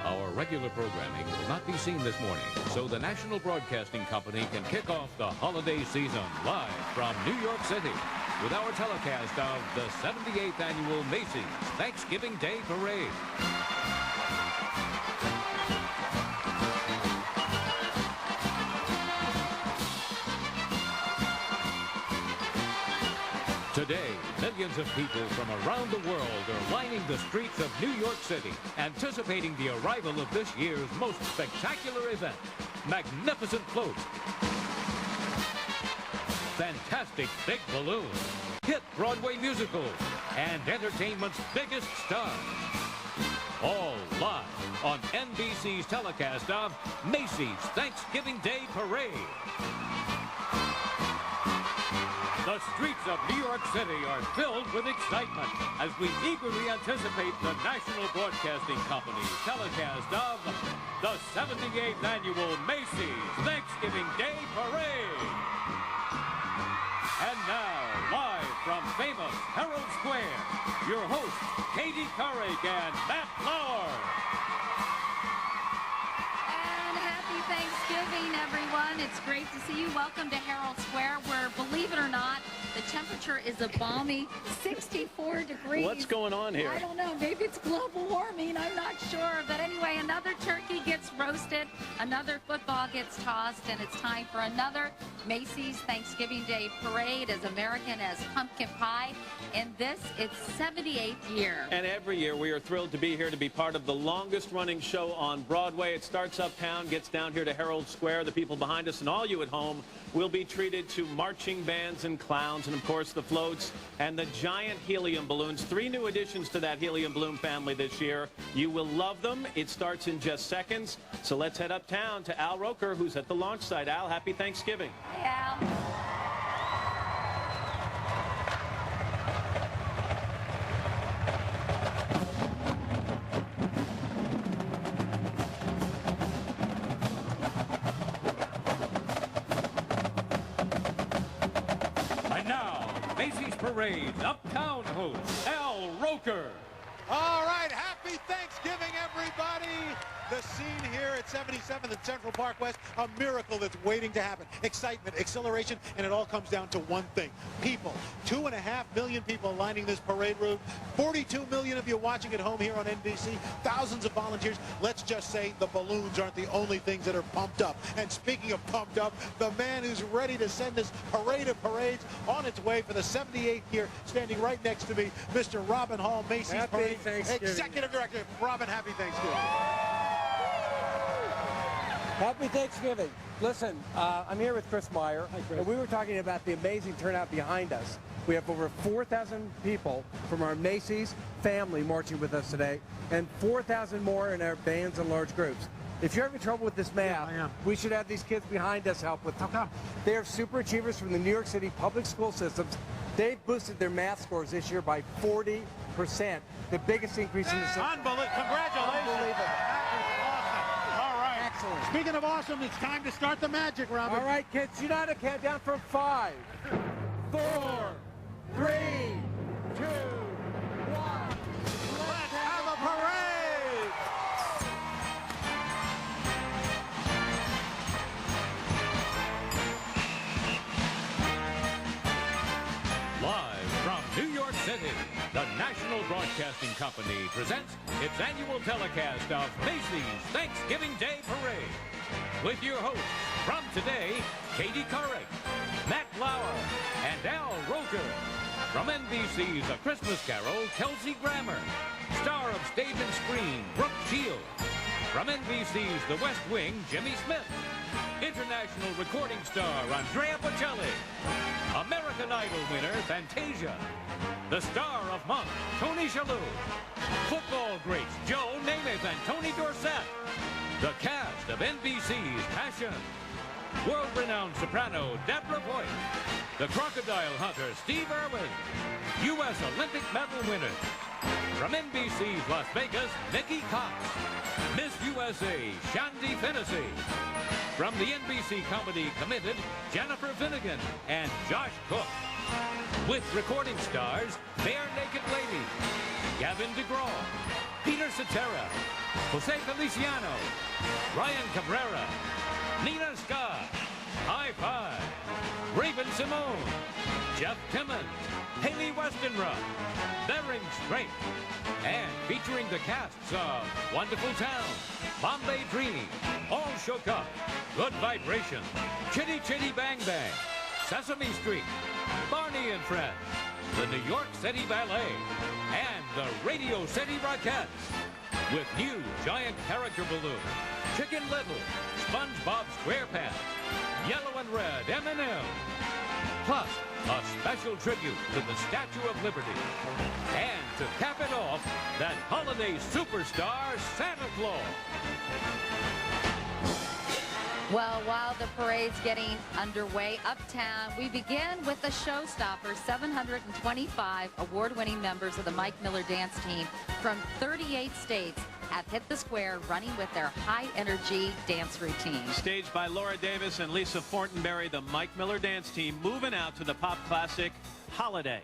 Our regular programming will not be seen this morning, so the National Broadcasting Company can kick off the holiday season live from New York City with our telecast of the 78th Annual Macy's Thanksgiving Day Parade. Today, millions of people from around the world are lining the streets of New York City, anticipating the arrival of this year's most spectacular event, magnificent floats, fantastic big balloons, hit Broadway musicals, and entertainment's biggest stars. All live on NBC's telecast of Macy's Thanksgiving Day Parade. The streets of New York City are filled with excitement as we eagerly anticipate the National Broadcasting Company's telecast of the 78th Annual Macy's Thanksgiving Day Parade. And now, live from famous Herald Square, your hosts, Katie Couric and Matt Lauer. Thanksgiving, everyone. It's great to see you. Welcome to Herald Square, where, believe it or not, the temperature is a balmy 64 degrees. What's going on here? I don't know. Maybe it's global warming. I'm not sure. But anyway, another turkey gets roasted, another football gets tossed, and it's time for another Macy's Thanksgiving Day Parade, as American as pumpkin pie. And this, its 78th year. And every year we are thrilled to be here to be part of the longest running show on Broadway. It starts uptown, gets down here to Herald Square. The people behind us and all you at home will be treated to marching bands and clowns, and of course the floats and the giant helium balloons. 3 new additions to that helium balloon family this year. You will love them. It starts in just seconds. So let's head uptown to Al Roker, who's at the launch site. Al, happy Thanksgiving. Hey, Al. Parade's uptown host, Al Roker. All right, happy Thanksgiving, everybody. The scene here at 77th and Central Park West, a miracle that's waiting to happen. Excitement, exhilaration, and it all comes down to one thing. People. 2.5 million people lining this parade route. 42 million of you watching at home here on NBC. Thousands of volunteers. Let's just say the balloons aren't the only things that are pumped up. And speaking of pumped up, the man who's ready to send this parade of parades on its way for the 78th year, standing right next to me, Mr. Robin Hall, Macy's Parade Executive Director. Robin, happy Thanksgiving. Happy Thanksgiving. Listen, I'm here with Chris Meyer, and we were talking about the amazing turnout behind us. We have over 4,000 people from our Macy's family marching with us today, and 4,000 more in our bands and large groups. If you're having trouble with this math, we should have these kids behind us help with it. How come? They are super achievers from the New York City public school systems. They've boosted their math scores this year by 40%, the biggest increase in the system. Unbelievable. Congratulations. Unbelievable. Excellent. Speaking of awesome, it's time to start the magic, Robin. All right, kids, you know how to count down from 5, 4, 3, 2, 1. Let's have a parade! Live from New York City, the National Broadcasting Company presents its annual telecast of Macy's Thanksgiving Day Parade. With your hosts from today, Katie Couric, Matt Lauer, and Al Roker. From NBC's A Christmas Carol, Kelsey Grammer. Star of stage and screen, Brooke Shields. From NBC's The West Wing, Jimmy Smith. International recording star, Andrea Bocelli. American Idol winner, Fantasia. The star of Monk, Tony Shalhoub. Football greats, Joe Namath and Tony Dorsett. The cast of NBC's Passion. World-renowned soprano, Deborah Voigt. The crocodile hunter, Steve Irwin. U.S. Olympic medal winners. From NBC's Las Vegas, Nikki Cox. Miss USA, Shandy Fennessy. From the NBC comedy Committed, Jennifer Finnegan and Josh Cook. With recording stars, Bare Naked Lady, Gavin DeGraw, Peter Cetera, Jose Feliciano, Ryan Cabrera, Nina Scott, High Five, Raven Simone, Jeff Timmons, Haley Westenra, Bering Strait, and featuring the casts of Wonderful Town, Bombay Dream, All Shook Up, Good Vibration, Chitty Chitty Bang Bang, Sesame Street, Barney and Friends, the New York City Ballet, and the Radio City Rockettes. With new giant character balloons, Chicken Little, SpongeBob SquarePants, Yellow and Red M&M, plus a special tribute to the Statue of Liberty. And to cap it off, that holiday superstar, Santa Claus. Well, while the parade's getting underway uptown, we begin with the showstopper, 725 award-winning members of the Mike Miller dance team from 38 states have hit the square running with their high-energy dance routine. Staged by Laura Davis and Lisa Fortenberry, the Mike Miller dance team moving out to the pop classic Holiday.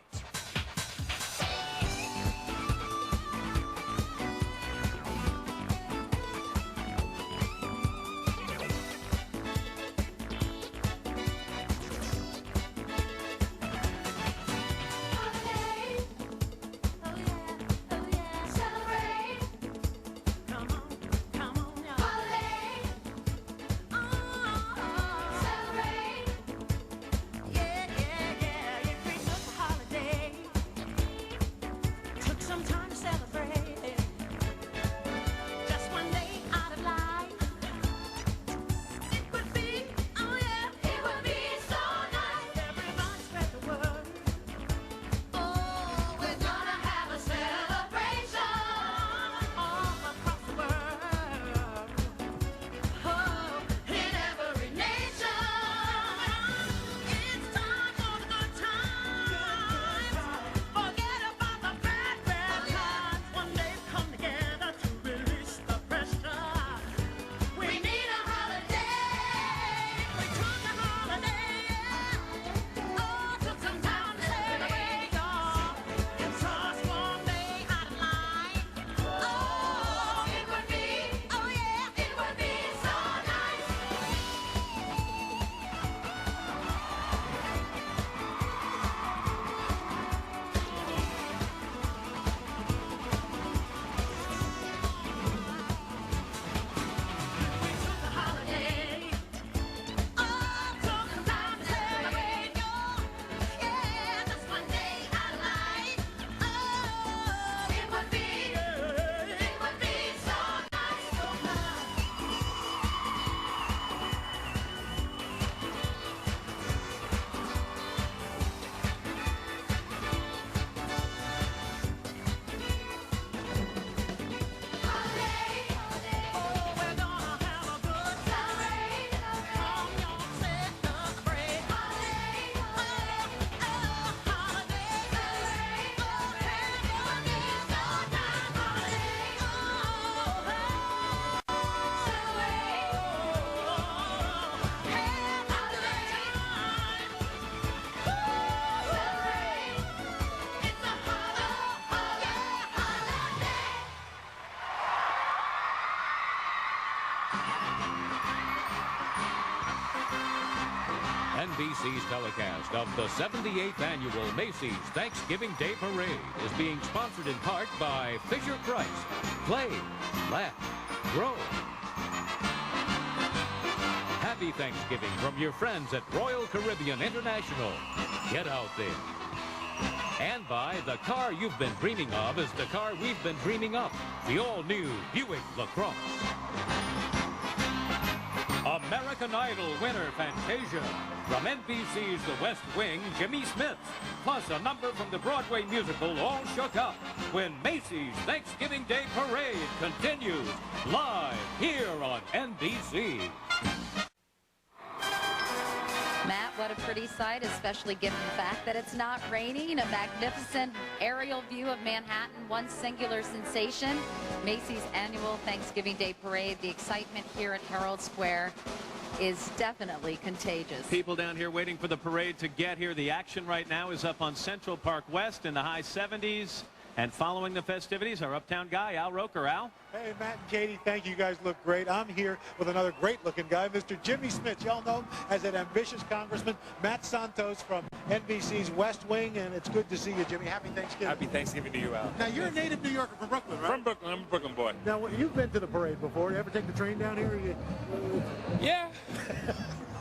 NBC's telecast of the 78th Annual Macy's Thanksgiving Day Parade is being sponsored in part by Fisher-Price. Play, laugh, grow. Happy Thanksgiving from your friends at Royal Caribbean International. Get out there. And by the car you've been dreaming of is the car we've been dreaming up. The all-new Buick LaCrosse. American Idol winner Fantasia. From NBC's The West Wing, Jimmy Smith. Plus a number from the Broadway musical All Shook Up. When Macy's Thanksgiving Day Parade continues live here on NBC. Matt, what a pretty sight, especially given the fact that it's not raining. A magnificent aerial view of Manhattan, one singular sensation. Macy's annual Thanksgiving Day Parade. The excitement here at Herald Square is definitely contagious. People down here waiting for the parade to get here. The action right now is up on Central Park West in the high 70s. And following the festivities, our uptown guy, Al Roker. Al? Hey, Matt and Katie, thank you. You guys look great. I'm here with another great-looking guy, Mr. Jimmy Smith. Y'all know him as an ambitious congressman, Matt Santos from NBC's West Wing, and it's good to see you, Jimmy. Happy Thanksgiving. Happy Thanksgiving to you, Al. Now, you're a native New Yorker from Brooklyn, right? From Brooklyn. I'm a Brooklyn boy. Now, you've been to the parade before. You ever take the train down here? Yeah.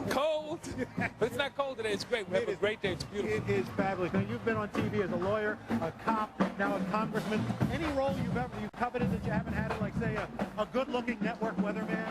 Cold. But it's not cold today. It's great. We have a great day. It's beautiful. It is fabulous. Now, you've been on TV as a lawyer, a cop, now a congressman. Any role you've coveted that you haven't had, like, say, a good-looking network weatherman?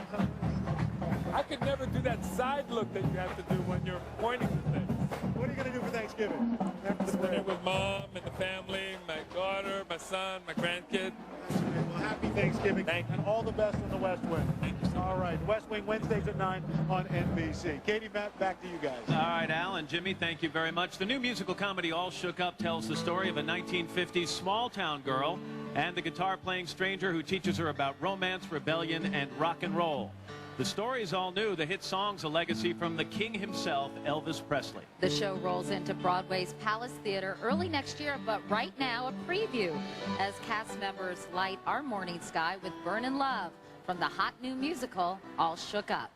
I could never do that side look that you have to do when you're pointing to things. What are you going to do for Thanksgiving? After the Spend parade? it with Mom and the family, my daughter, my son, my grandkid. Well, happy Thanksgiving. Thank you. And all the best in the West Wing. Thank you, sir. All right, West Wing Wednesdays at 9 on NBC. Katie, Matt, back to you guys. All right, Al and Jimmy, thank you very much. The new musical comedy All Shook Up tells the story of a 1950s small-town girl and the guitar-playing stranger who teaches her about romance, rebellion, and rock and roll. The story is all new. The hit song's a legacy from the king himself, Elvis Presley. The show rolls into Broadway's Palace Theater early next year, but right now a preview as cast members light our morning sky with Burnin' Love from the hot new musical, All Shook Up.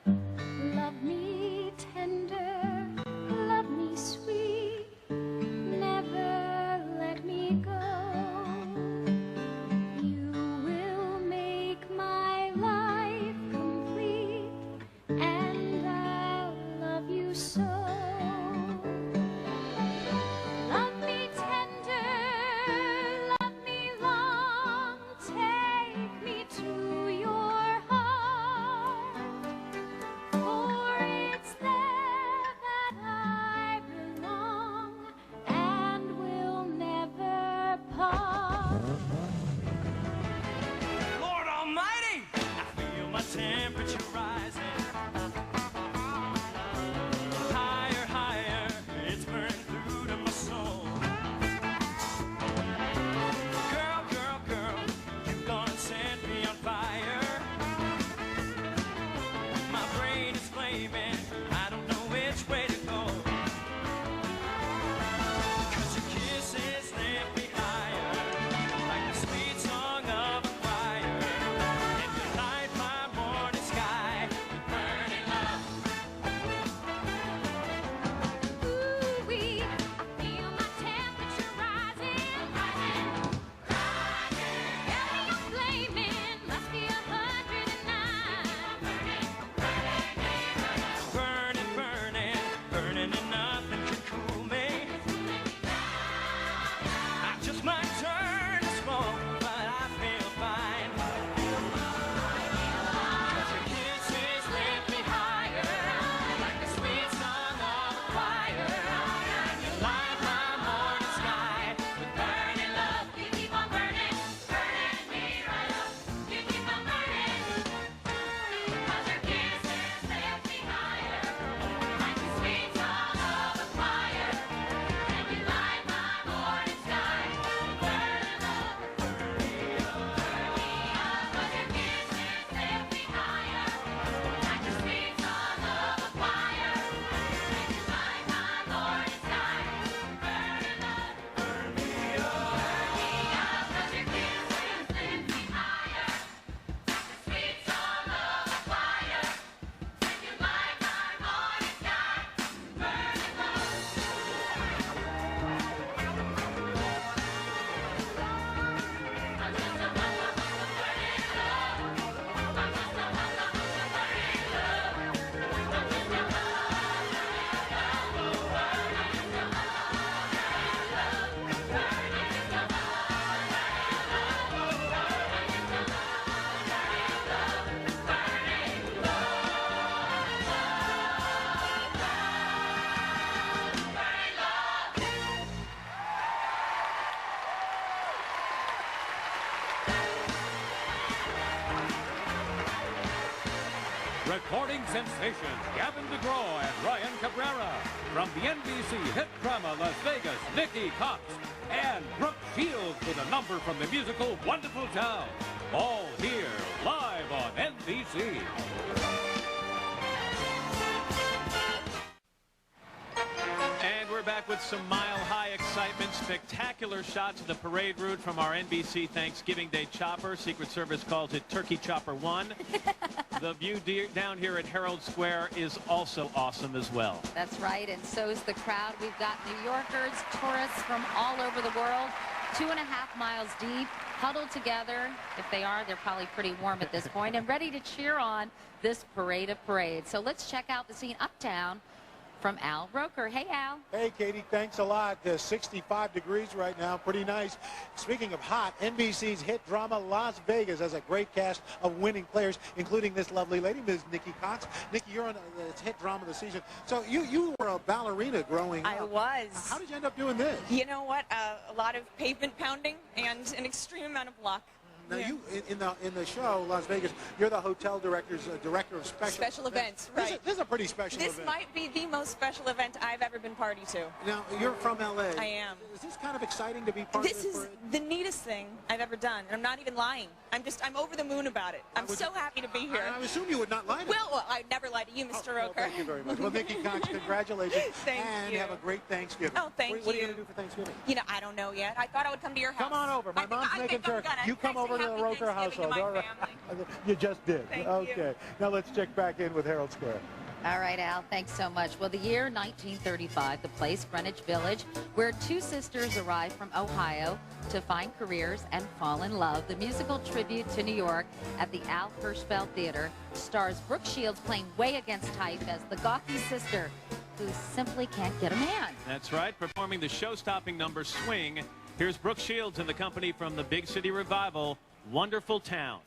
Love me tender, love me sweet, never let me go. You will make my life complete, and I'll love you so. Love me tender, love me long, take me to your heart, for it's there that I belong and will never part. Lord Almighty, I feel my temperature rising. Higher, higher, it's burning through to my soul. Girl, girl, girl, you gonna set me on fire. My brain is flaming, I don't know which way to go. 'Cause your kisses lift me higher, like the sweet song of a choir. And you light my morning sky with burning love. Ooh-wee, I feel my temperature rising, rising, rising. Belly is flaming, must be 109. Burning, burning, burning, and nothing can cool me. I just might turn to smoke, but I feel fine. 'Cause your kisses lift me higher, like the sweet song of a choir. And you light my morning sky with burning love. You keep on burning, burning me right up. You keep on burning, 'cause your kisses lift me higher, like the sweet song of a choir. And you light my morning sky with burning love. Burn me up, 'cause your kisses lift me higher, like the sweet song of a choir. And you light my morning sky with burning love. Burn me up, 'cause your kisses lift me higher, like the sweet song of a choir. And you light my morning sky with burning love. Recording sensations Gavin DeGraw and Ryan Cabrera. From the NBC hit drama Las Vegas, Nikki Cox. And Brooke Shields with a number from the musical Wonderful Town. All here, live on NBC. And we're back with some mile-high excitement. spectacular shots of the parade route from our NBC Thanksgiving Day chopper. Secret Service calls it Turkey Chopper 1. The view down here at Herald Square is also awesome as well. That's right, and so's the crowd. We've got New Yorkers, tourists from all over the world, 2.5 miles deep, huddled together. If they are, they're probably pretty warm at this point, and ready to cheer on this parade of parades. So let's check out the scene uptown from Al Roker. Hey, Al. Hey, Katie, thanks a lot. 65 degrees right now. Pretty nice. Speaking of hot, NBC's hit drama Las Vegas has a great cast of winning players, including this lovely lady, Ms. Nikki Cox. Nikki, you're on the hit drama of the season. So you were a ballerina growing up. I was. How did you end up doing this? You know what? A lot of pavement pounding and an extreme amount of luck. Now, Yeah. you in the show Las Vegas, you're the hotel director of Special events, right. This is a pretty special This event. might be the most special event I've ever been party to. Now, you're from L.A. I am. Is this kind of exciting to be part of This this is parade? the neatest thing I've ever done, and I'm not even lying. I'm over the moon about it. I'm so happy to be here. I assume you would not lie to me. Well, I'd never lie to you, Mr. Well, Roker. thank you very much. Well, Nikki Cox, congratulations. Thank and you. have a great Thanksgiving. Oh, thank What are you you. going to do for Thanksgiving? You know, I don't know yet. I thought I would come to your house. Come on over. My mom's making I'm turkey. gonna. You come Say over to the happy Roker Thanksgiving household. to my All right. family. You just did. Thank okay. you. Now let's check back in with Herald Square. All right, Al, thanks so much. Well, the year 1935, the place, Greenwich Village, where two sisters arrived from Ohio to find careers and fall in love. The musical tribute to New York at the Al Hirschfeld Theater stars Brooke Shields playing way against type as the gawky sister who simply can't get a man. That's right, performing the show-stopping number Swing. Here's Brooke Shields and the company from the Big City Revival, Wonderful Town.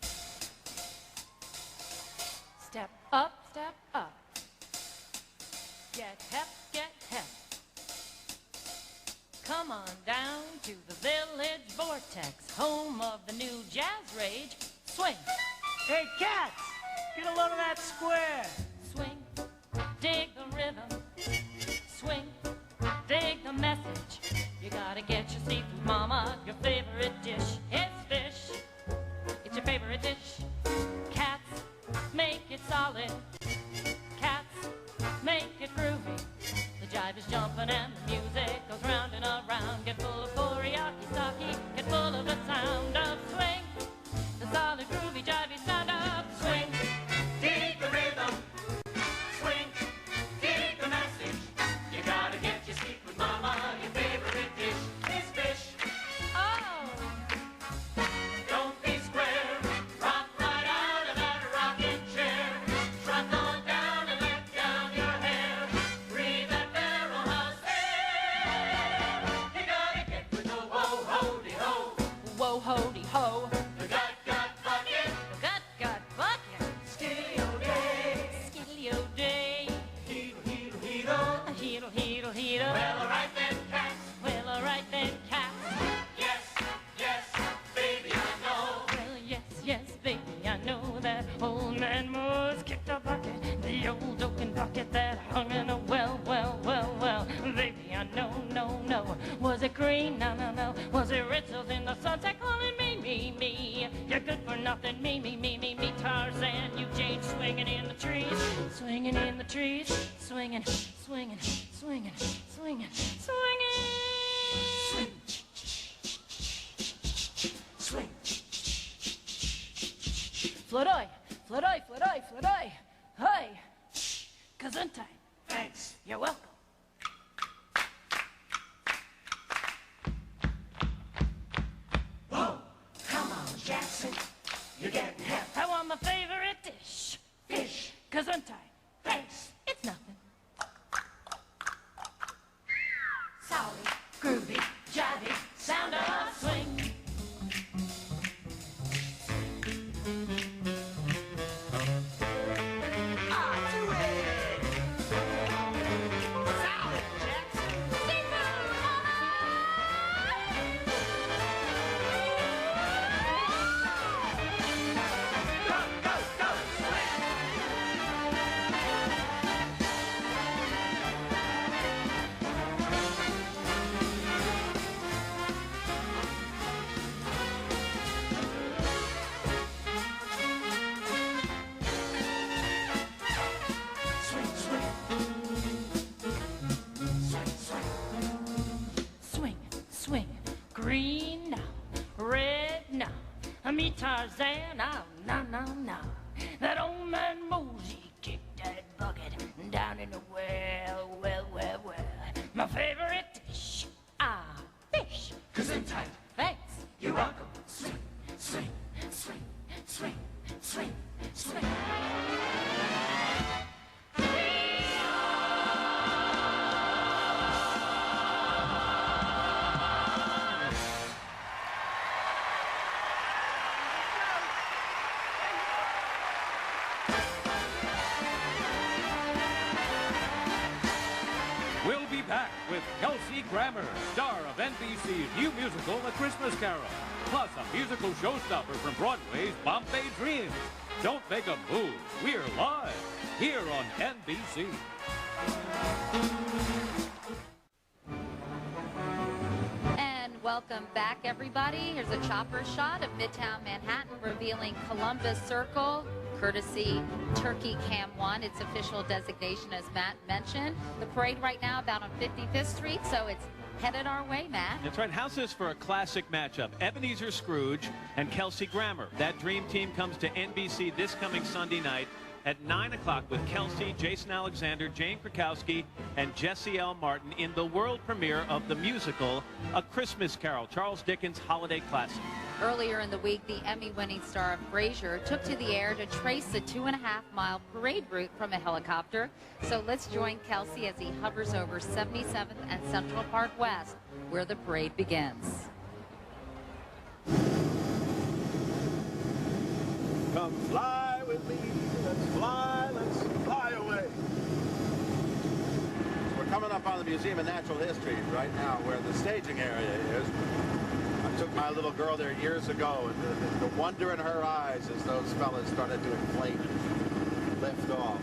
Step up, step up. Get hep, get hep. Come on down to the Village Vortex, home of the new jazz rage, swing. Hey, cats! Get a load of that square! Swing, dig the rhythm. Swing, dig the message. You gotta get your seafood, mama, your favorite dish. It's fish, it's your favorite dish. Cats, make it solid. Cats, make it groovy. The jive is jumping and the music goes round and around. Get full of teriyaki sake, get full of the sound of swing. The solid, groovy, jivey sound of swing. Dig the rhythm, swing, dig the message. You gotta get your seafood, mama, your favorite dish is fish. Oh! Don't be square, rock right out of that rocking chair. Trot on down and let down your hair. Breathe that barrel house air. You gotta get with the whoa-ho-de-ho. Whoa, ho-de ho. The gut bucket, Gut bucket. skiddy-o day. Skiddy-o day. Heedle-heedle-heedle. Heedle, heedle, heedle. Well, alright then, cats. Well, alright then, cat. Yes, yes, baby, I know. Well, yes, yes, baby, I know that old man Moore's kicked a bucket. The old oaken bucket that hung in a well. Baby, I know, no. Was it green? No. Was it Ritzels in the sunset calling me? You're good for nothing, me. Tarzan, you Jane, swinging in the trees. Swinging in the trees. Swinging. Swing. Flodoy. Hey, Gesundheit. Thanks. You're welcome. Whoa, come on, Jackson. You're getting hep. I want my favorite dish. Fish. Gesundheit. Thanks. It's nothing. Solid. Groovy, jivey, sound of swing. Do it. Solid, Jackson. Go, swing. Tarzan, oh, no, no, no. That old man Mosey kicked that bucket down in the well, well, well, well. My favorite dish, fish. Gesundheit. Thanks. You're welcome. Swing, swing, swing, swing, swing, swing. We'll be back with Kelsey Grammer, star of NBC's new musical, A Christmas Carol, plus a musical showstopper from Broadway's Bombay Dreams. Don't make a move. We're live here on NBC. And welcome back, everybody. Here's a chopper shot of Midtown Manhattan revealing Columbus Circle, courtesy Turkey Cam 1, its official designation, as Matt mentioned. The parade right now about on 55th Street, so it's headed our way, Matt. That's right. How's this for a classic matchup? Ebenezer Scrooge and Kelsey Grammer. That dream team comes to NBC this coming Sunday night at 9 o'clock with Kelsey, Jason Alexander, Jane Krakowski, and Jesse L. Martin in the world premiere of the musical A Christmas Carol, Charles Dickens' holiday classic. Earlier in the week, the Emmy-winning star of Frasier took to the air to trace the 2.5-mile parade route from a helicopter. So let's join Kelsey as he hovers over 77th and Central Park West, where the parade begins. Come fly with me, let's fly away. We're coming up on the Museum of Natural History right now, where the staging area is. I took my little girl there years ago, and the wonder in her eyes as those fellas started to inflate and lift off.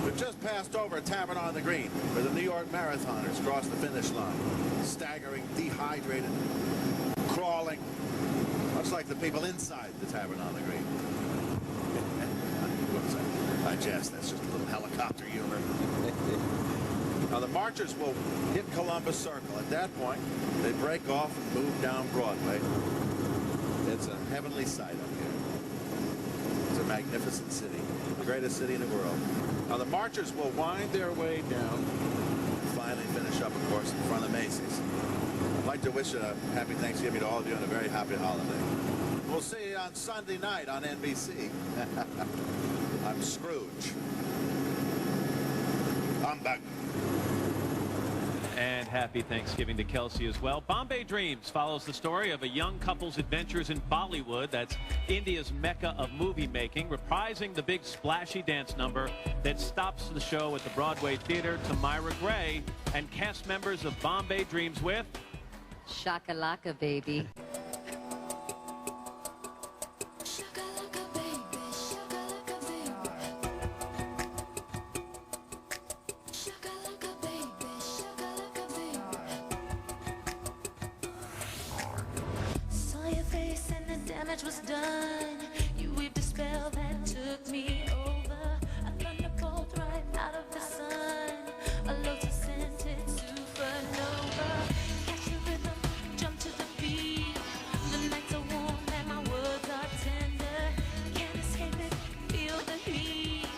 We've just passed over Tavern on the Green, where the New York Marathoners crossed the finish line. Staggering, dehydrated, crawling, much like the people inside the Tavern on the Green. I jest, that's just a little helicopter humor. Now the marchers will hit Columbus Circle. At that point, they break off and move down Broadway. It's a heavenly sight up here. It's a magnificent city, the greatest city in the world. Now the marchers will wind their way down and finally finish up, of course, in front of Macy's. I'd like to wish a happy Thanksgiving to all of you and a very happy holiday. We'll see you on Sunday night on NBC. I'm Scrooge. I'm back. And happy Thanksgiving to Kelsey as well. Bombay Dreams follows the story of a young couple's adventures in Bollywood. That's India's mecca of movie making, reprising the big splashy dance number that stops the show at the Broadway Theater to Myra Gray and cast members of Bombay Dreams with Shakalaka, baby. Was done. You weaved a spell that took me over. A thunderbolt right out of the sun. A lotus-scented supernova. Catch the rhythm, jump to the beat. The nights are warm and my words are tender. Can't escape it, feel the heat.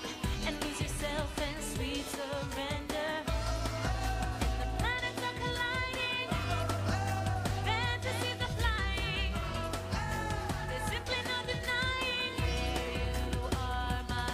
And lose yourself in sweet surrender. The planets are colliding. Fantasies are flying. Simply no denying you are my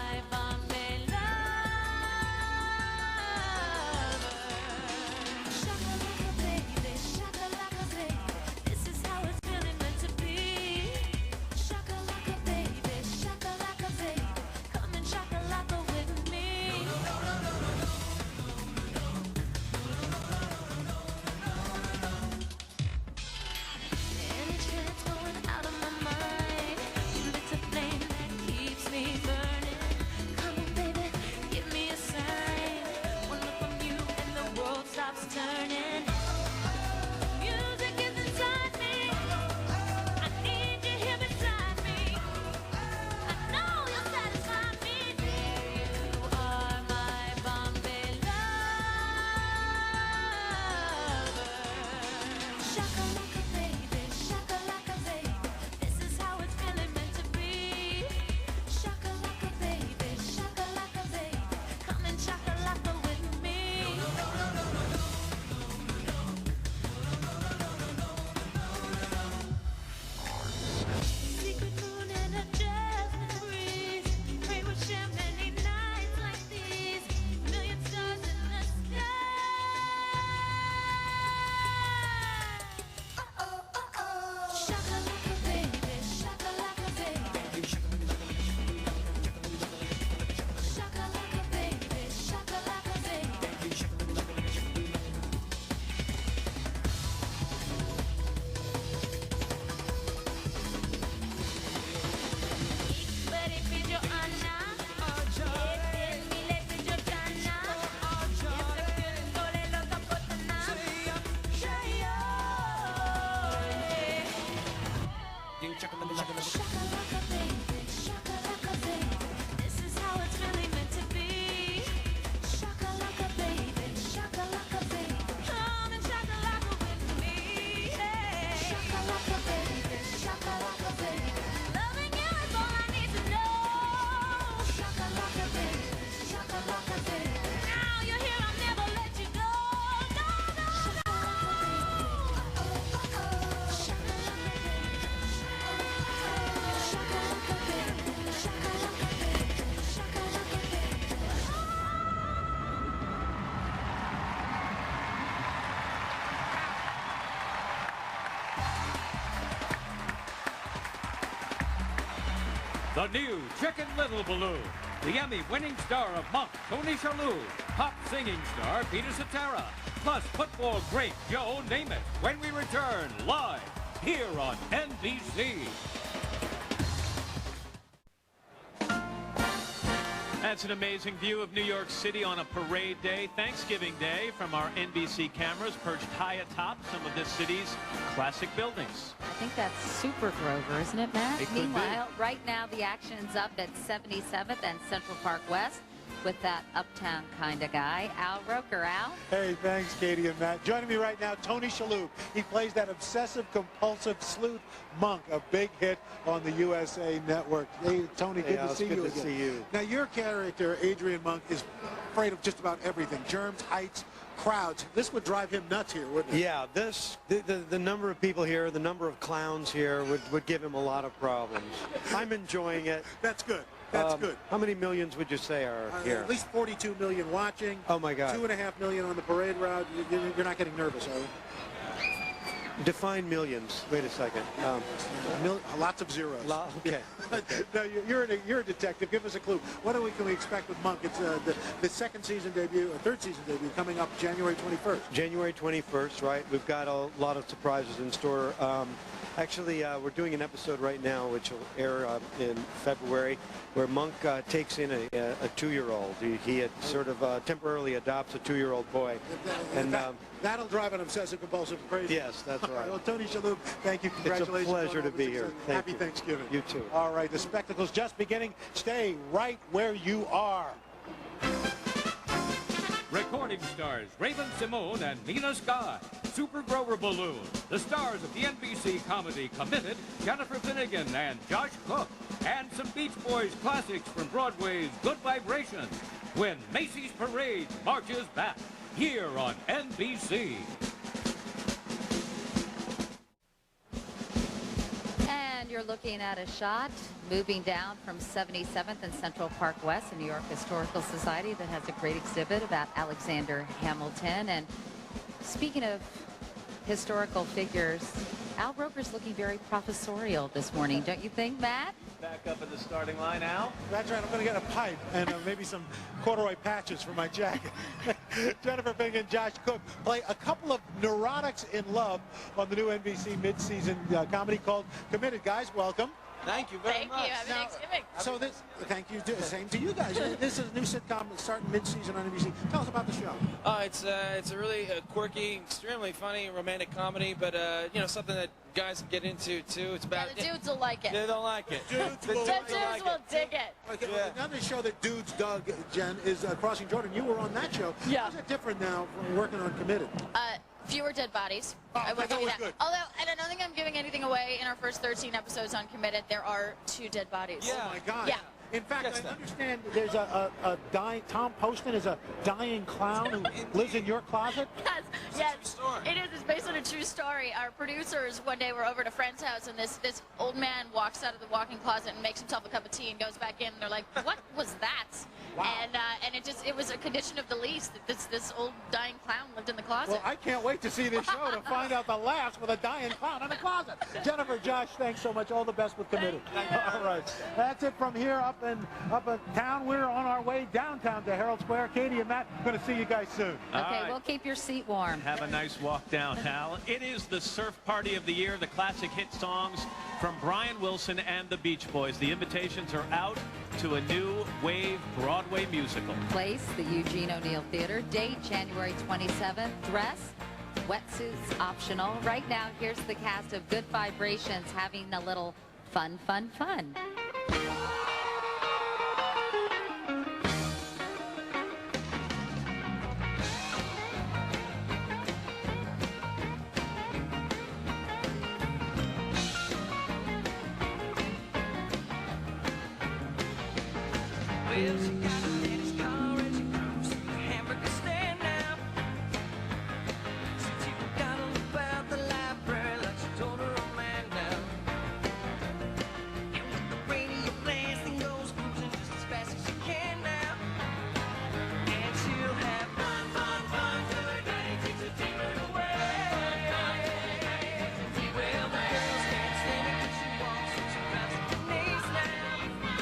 The new Chicken Little Balloon. The Emmy-winning star of Monk, Tony Shalhoub. Pop singing star, Peter Cetera. Plus football great Joe Namath. When we return live here on NBC. That's an amazing view of New York City on a parade day, Thanksgiving Day, from our NBC cameras perched high atop some of this city's classic buildings. I think that's Super Grover, isn't it, Matt? It could be. Meanwhile, right now the action's up at 77th and Central Park West with that uptown kind of guy, Al Roker. Al? Hey, thanks, Katie and Matt. Joining me right now, Tony Shalhoub. He plays that obsessive-compulsive sleuth Monk, a big hit on the USA Network. Hey, Tony, good to see you again. Good to see you. Now, your character, Adrian Monk, is afraid of just about everything. Germs, heights, crowds. This would drive him nuts here, wouldn't it? Yeah, the number of people here, the number of clowns here would give him a lot of problems. I'm enjoying it. That's good. That's good. How many millions would you say are here? At least 42 million watching. Oh, my God. 2.5 million on the parade route. You're not getting nervous, are you? Define millions. Wait a second. Lots of zeros. Okay. No, you're a detective. Give us a clue. What can we expect with Monk? It's the second season debut, or third season debut, coming up January 21st. January 21st, right? We've got a lot of surprises in store. Actually, we're doing an episode right now, which will air in February, where Monk takes in a 2-year-old. He had sort of temporarily adopts a 2-year-old boy. And that'll drive an obsessive-compulsive crazy. Yes, that's right. Well, Tony Shalhoub, thank you. Congratulations. It's a pleasure to be here. Happy Thanksgiving. You too. All right, the spectacle's just beginning. Stay right where you are. Recording stars Raven Simone and Nina Scott. Super Grover Balloon. The stars of the NBC comedy Committed, Jennifer Finnegan and Josh Cook. And some Beach Boys classics from Broadway's Good Vibrations. When Macy's Parade marches back here on NBC. And you're looking at a shot moving down from 77th and Central Park West, the New York Historical Society that has a great exhibit about Alexander Hamilton. And speaking of historical figures, Al Roker's looking very professorial this morning, don't you think, Matt? Back up at the starting line, Al. That's right. I'm going to get a pipe and maybe some corduroy patches for my jacket. Jennifer Finnegan and Josh Cook play a couple of neurotics in love on the new NBC mid-season comedy called Committed. Guys, welcome. Thank you very much. Thank you. Happy Thanksgiving. So this, thank you. Same to you guys. This is a new sitcom starting mid-season on NBC. Tell us about the show. It's a really quirky, extremely funny romantic comedy, but you know, something that guys can get into too. It's about The dudes will like it. They don't like it. Dudes The will dudes will dig it. Okay, well, another show that dudes dug, Jen, is Crossing Jordan. You were on that show. Yeah. How's it different now from working on Committed? Fewer dead bodies. Oh, I will that's give you always that. good. Although, and I don't think I'm giving anything away. In our first 13 episodes on Committed, there are 2 dead bodies. Oh, my God. Yeah. In fact, I understand there's a dying, Tom Poston is a dying clown who lives in your closet? Yes, it is. It's based on a true story. Our producers one day were over at a friend's house, and this old man walks out of the walk-in closet and makes himself a cup of tea and goes back in, and they're like, what was that? Wow. And it was a condition of the lease that this old dying clown lived in the closet. Well, I can't wait to see this show to find out the laughs with a dying clown in the closet. Jennifer, Josh, thanks so much. All the best with Committed. All right. That's it from here up in town. We're on our way downtown to Herald Square. Katie and Matt, going to see you guys soon. Okay, we'll keep your seat warm. Have a nice walk down, Al. It is the surf party of the year, the classic hit songs from Brian Wilson and the Beach Boys. The invitations are out to a new wave Broadway musical. Place, the Eugene O'Neill Theater. Date, January 27th. Dress, wetsuits optional. Right now, here's the cast of Good Vibrations having a little fun. Well, she got a Dennis car and she cruised to the hamburger stand now. Said she forgot all about the library like she told her old man now. And with the radio blasting goes cruising just as fast as she can now. And she'll have fun till her daddy takes her demon away. Well, the girls can't stand it 'cause she walks and she drives to Denise now.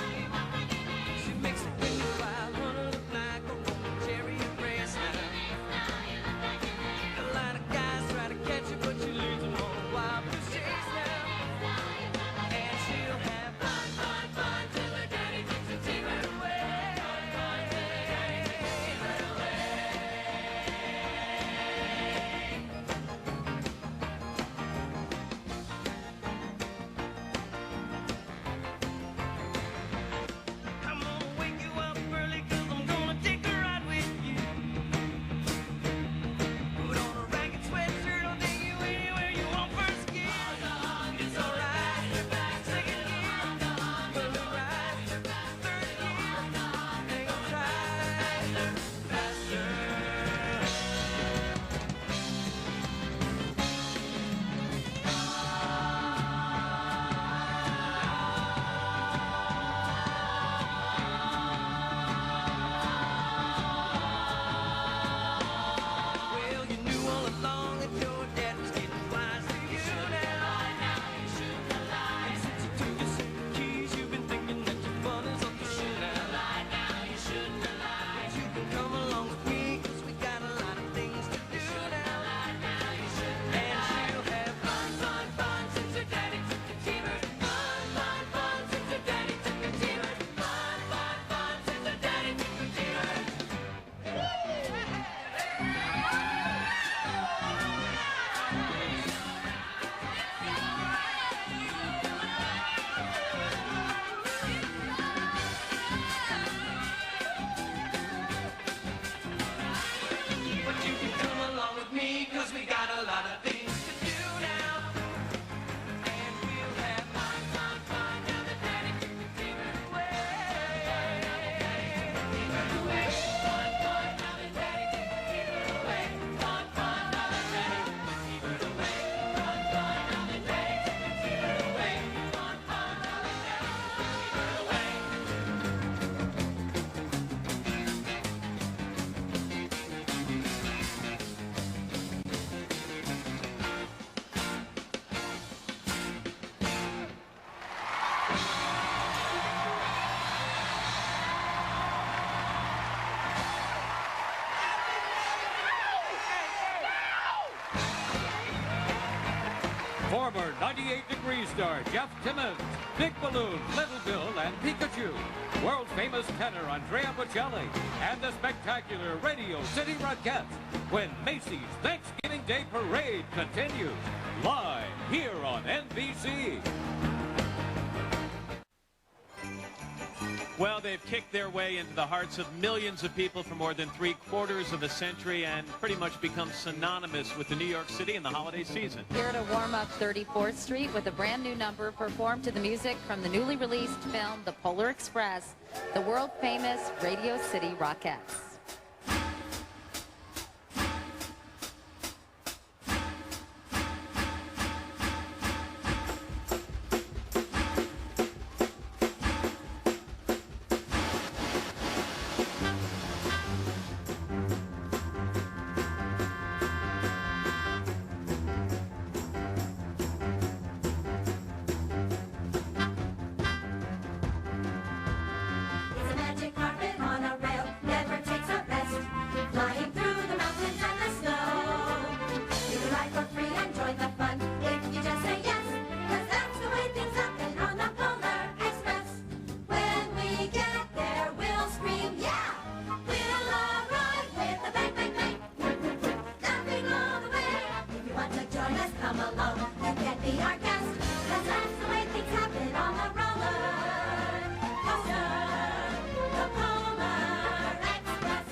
88-degree star Jeff Timmons, Big Balloon, Little Bill, and Pikachu, world-famous tenor Andrea Bocelli, and the spectacular Radio City Rockettes when Macy's Thanksgiving Day Parade continues live here on NBC. Well, they've kicked their way into the hearts of millions of people for more than 3/4 of a century and pretty much become synonymous with the New York City in the holiday season. Here to warm up 34th Street with a brand new number performed to the music from the newly released film The Polar Express, the world-famous Radio City Rockettes. It's a magic carpet on a rail, never takes a rest, flying through the mountains and the snow. You can ride for free and join the fun if you just say yes, 'cause that's the way things happen on the Polar Express. When we get there, we'll scream, yeah! We'll arrive with a bang, bang, bang, laughing all the way. If you want to join us, come along, you can be our guest, 'cause that's the way things happen on the roller coaster, the Polar Express.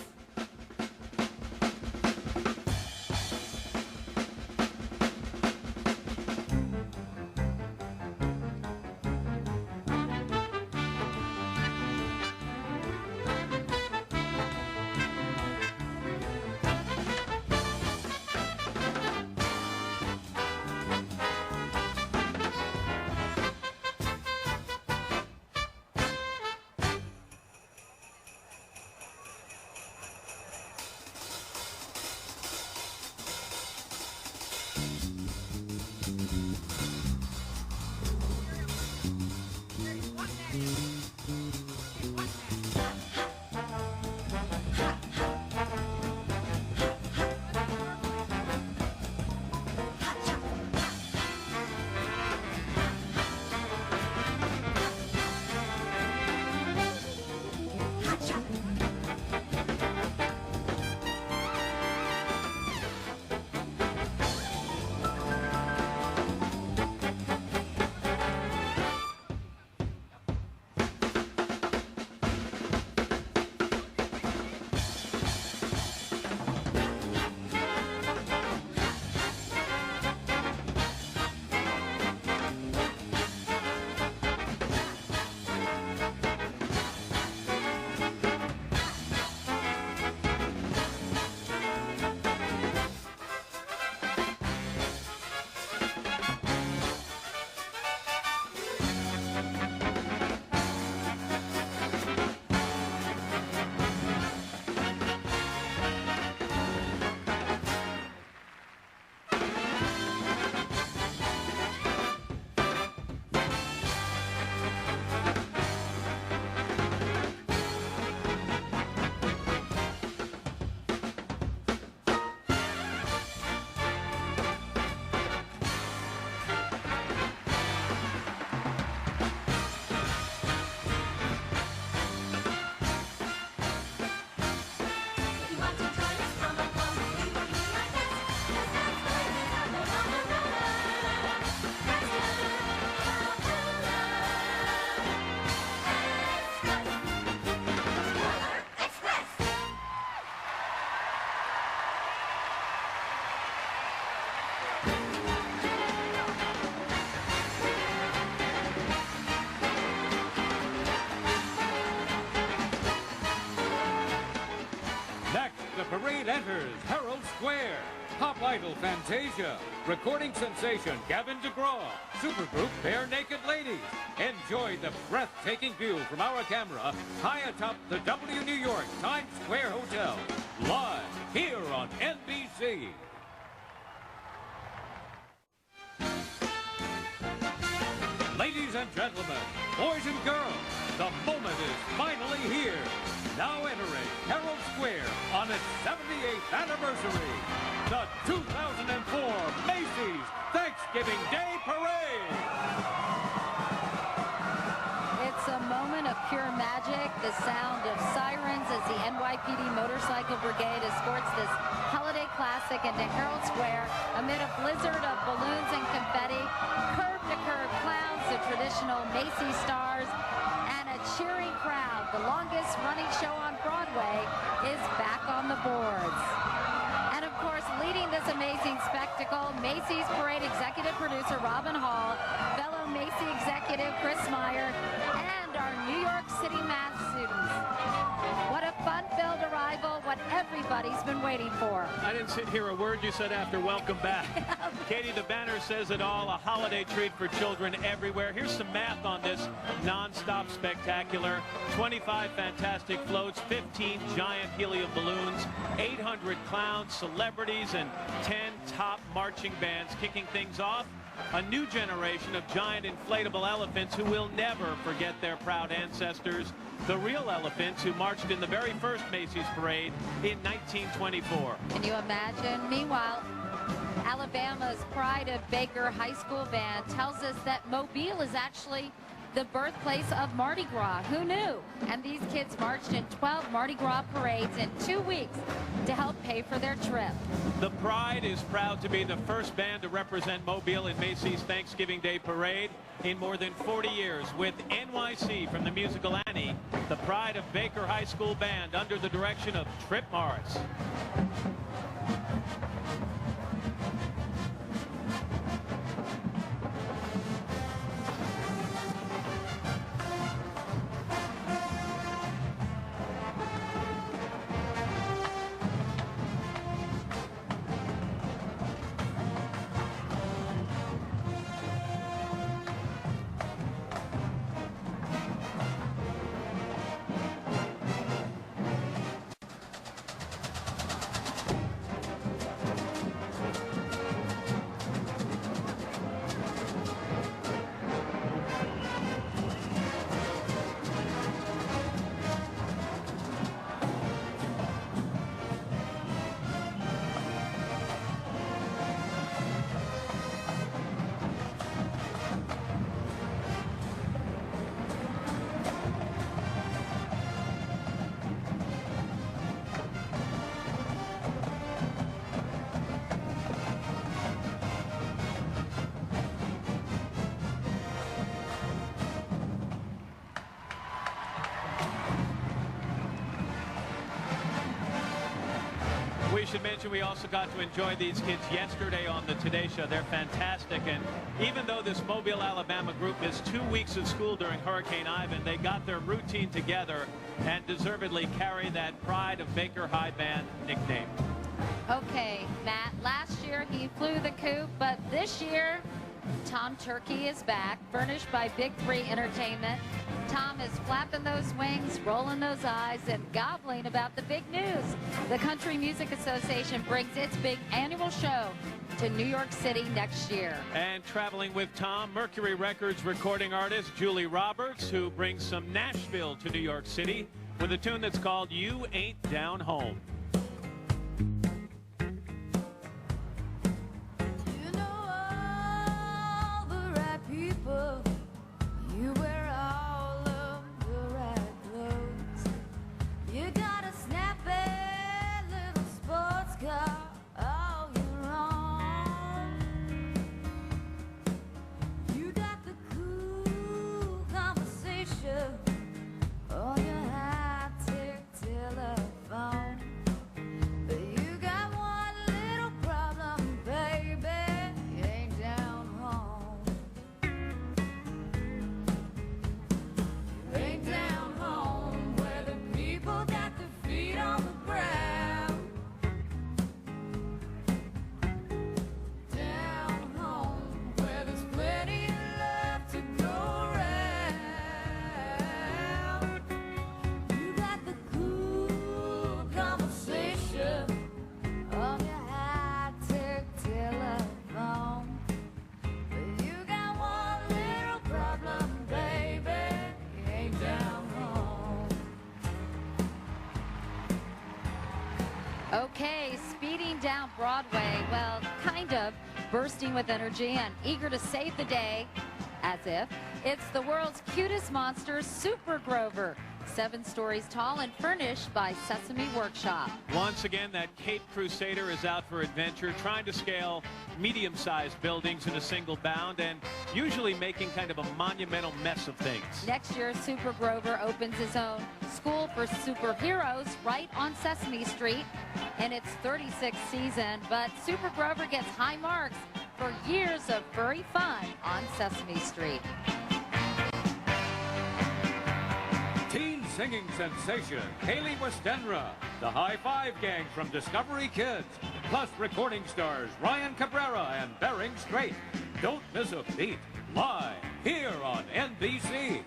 parade enters Herald Square. Pop idol Fantasia, recording sensation Gavin DeGraw, supergroup Bare Naked Ladies. Enjoy the breathtaking view from our camera high atop the W New York Times Square Hotel. Live here on NBC. Ladies and gentlemen, boys and girls, the moment is finally here. Now entering Herald Square on its 78th anniversary, the 2004 Macy's Thanksgiving Day Parade. a moment of pure magic, the sound of sirens as the NYPD Motorcycle Brigade escorts this holiday classic into Herald Square amid a blizzard of balloons and confetti, curb-to-curb clowns, the traditional Macy stars, and a cheering crowd. The longest running show on Broadway is back on the boards. And of course, leading this amazing spectacle, Macy's Parade Executive Producer Robin Hall, fellow Macy Executive Chris Meyer, and our New York City math students. What a fun-filled arrival, what everybody's been waiting for. I didn't hear a word you said after welcome back. Katie, the banner says it all, a holiday treat for children everywhere. Here's some math on this non-stop spectacular. 25 fantastic floats, 15 giant helium balloons, 800 clowns, celebrities, and 10 top marching bands kicking things off. A new generation of giant inflatable elephants who will never forget their proud ancestors, the real elephants who marched in the very first Macy's parade in 1924. Can you imagine? Meanwhile, Alabama's Pride of Baker High School band tells us that Mobile is actually the birthplace of Mardi Gras. Who knew? And these kids marched in 12 Mardi Gras parades in 2 weeks to help pay for their trip. The Pride is proud to be the first band to represent Mobile in Macy's Thanksgiving Day Parade in more than 40 years. With NYC from the musical Annie, the Pride of Baker High School band under the direction of Trip Morris. We should mention we also got to enjoy these kids yesterday on the Today Show. They're fantastic, and even though this Mobile, Alabama group missed 2 weeks of school during Hurricane Ivan, they got their routine together and deservedly carry that Pride of Baker High Band nickname. Okay, Matt, last year he flew the coop, but this year Tom Turkey is back, furnished by Big 3 Entertainment. Tom is flapping those wings, rolling those eyes, and gobbling about the big news. The Country Music Association brings its big annual show to New York City next year. And traveling with Tom, Mercury Records recording artist Julie Roberts, who brings some Nashville to New York City with a tune that's called You Ain't Down Home. You know all the right people. You wear all of the right clothes. You got a snappy little sports car all your own. You got the cool conversation on your high-tech telephone. But you got one little problem, baby. You ain't down home. You ain't down home where the people got their feet on the ground. Down home where there's plenty of love to go around. You got the cool conversation on your high-tech telephone. But you got one little problem, baby. You ain't down home. Okay, speeding down Broadway, well, kind of bursting with energy and eager to save the day, as if, It's the world's cutest monster, Super Grover. 7 stories tall and furnished by Sesame Workshop. Once again, that Cape Crusader is out for adventure, trying to scale medium-sized buildings in a single bound and usually making kind of a monumental mess of things. Next year, Super Grover opens his own school for superheroes right on Sesame Street in its 36th season. But Super Grover gets high marks for years of furry fun on Sesame Street. Teen singing sensation Haley Westenra, the High Five Gang from Discovery Kids, plus recording stars Ryan Cabrera and Bering Strait. Don't miss a beat, live here on NBC.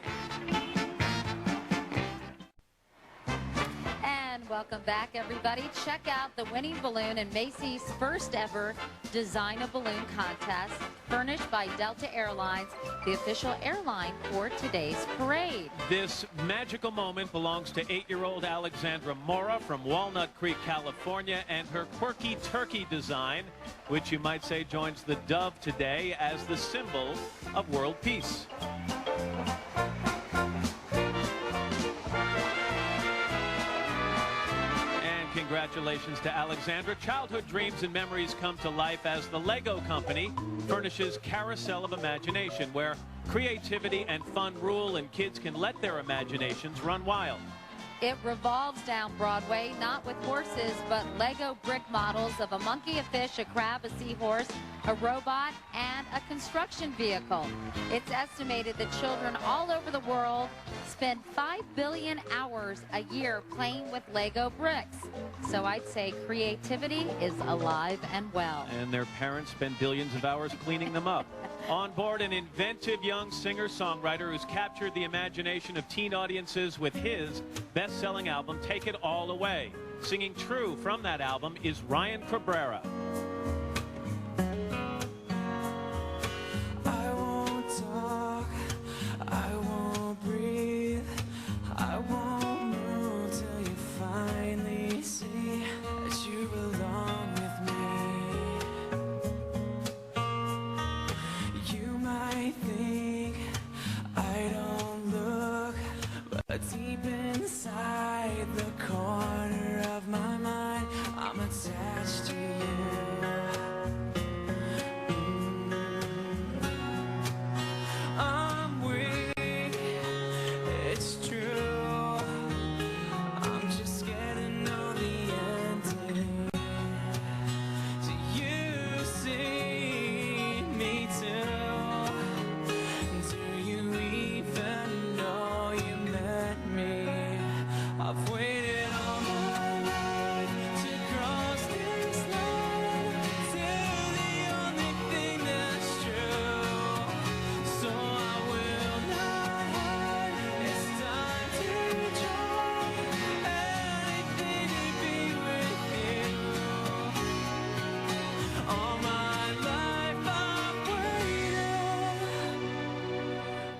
And welcome back, everybody. Check out the winning balloon in Macy's first ever Design a Balloon contest, furnished by Delta Airlines, the official airline for today's parade. This magical moment belongs to 8-year-old Alexandra Mora from Walnut Creek, California, and her quirky turkey design, which you might say joins the dove today as the symbol of world peace. Congratulations to Alexandra. Childhood dreams and memories come to life as the Lego Company furnishes Carousel of Imagination, where creativity and fun rule and kids can let their imaginations run wild. It revolves down Broadway, not with horses, but Lego brick models of a monkey, a fish, a crab, a seahorse, a robot, and a construction vehicle. It's estimated that children all over the world spend 5 billion hours a year playing with Lego bricks. So I'd say creativity is alive and well. And their parents spend billions of hours cleaning them up. On board, an inventive young singer-songwriter who's captured the imagination of teen audiences with his best-selling album, Take It All Away. Singing True from that album is Ryan Cabrera. I won't talk, I won't breathe, I won't move till you finally see that you belong with me. You might think I don't look, but deep inside the corner of my mind, I'm attached to you. I'm weak, it's true. I'm just scared to know the ending. Do you see me too? Do you even know you met me? I've waited all my life to cross this line, till the only thing that's true. So I will not hide. It's time to try anything to be with you. All my life I've waited.